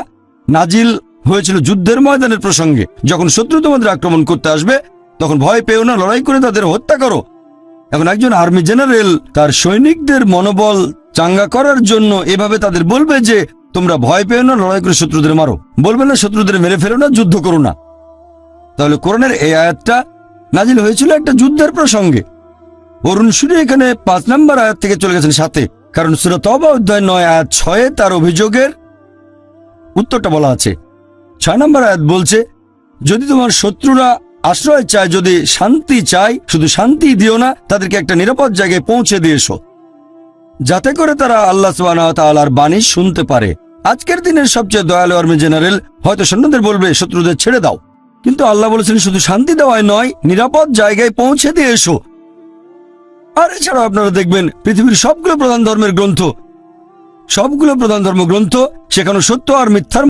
নাজিল হয়েছিল যুদ্ধের ময়দানের প্রসঙ্গে। যখন শত্রু তোমাদের আক্রমণ করতে আসবে তখন ভয় পেও না, লড়াই করে তাদের হত্যা করো। এখন একজন আর্মি জেনারেল তার সৈনিকদের মনোবল চাঙ্গা করার জন্য এভাবে তাদের বলবে যে তোমরা ভয় পেও না, লড়াই করে শত্রুদের মারো, বলবে না শত্রুদের মেরে ফেলো না, যুদ্ধ করো না। তাহলে কোরআনের এই আয়াতটা নাজিল হয়েছিল একটা যুদ্ধের প্রসঙ্গে। অরুণ সুরি এখানে 5 নম্বর আয়াত থেকে চলে গেছেন 7, কারণ সূরা তাওবা অধ্যায় 9 আয়াত 6 তার অভিযোগের উত্তরটা বলা আছে। 6 নম্বর আয়াত বলছে যদি তোমার শত্রুরা আশ্রয় চায়, যদি শান্তি চায়, শুধু শান্তি দিও না, তাদেরকে একটা নিরাপদ জায়গায় পৌঁছে দিয়ে এসো, যাতে করে তারা আল্লাহ সুবহানাহু ওয়া তাআলার বাণী শুনতে পারে। আজকের দিনের সবচেয়ে দয়ালু আর্মি জেনারেল হয়তো সৈন্যদের বলবে শত্রুদের ছেড়ে দাও, কিন্তু আল্লাহ বলেছেন শুধু শান্তি দেওয়াই নয়, নিরাপদ জায়গায় পৌঁছে দিয়ে এসো। আর এছাড়াও আপনারা দেখবেন পৃথিবীর সবগুলো প্রধান ধর্মগ্রন্থ, সেখানে সত্য আর মিথ্যার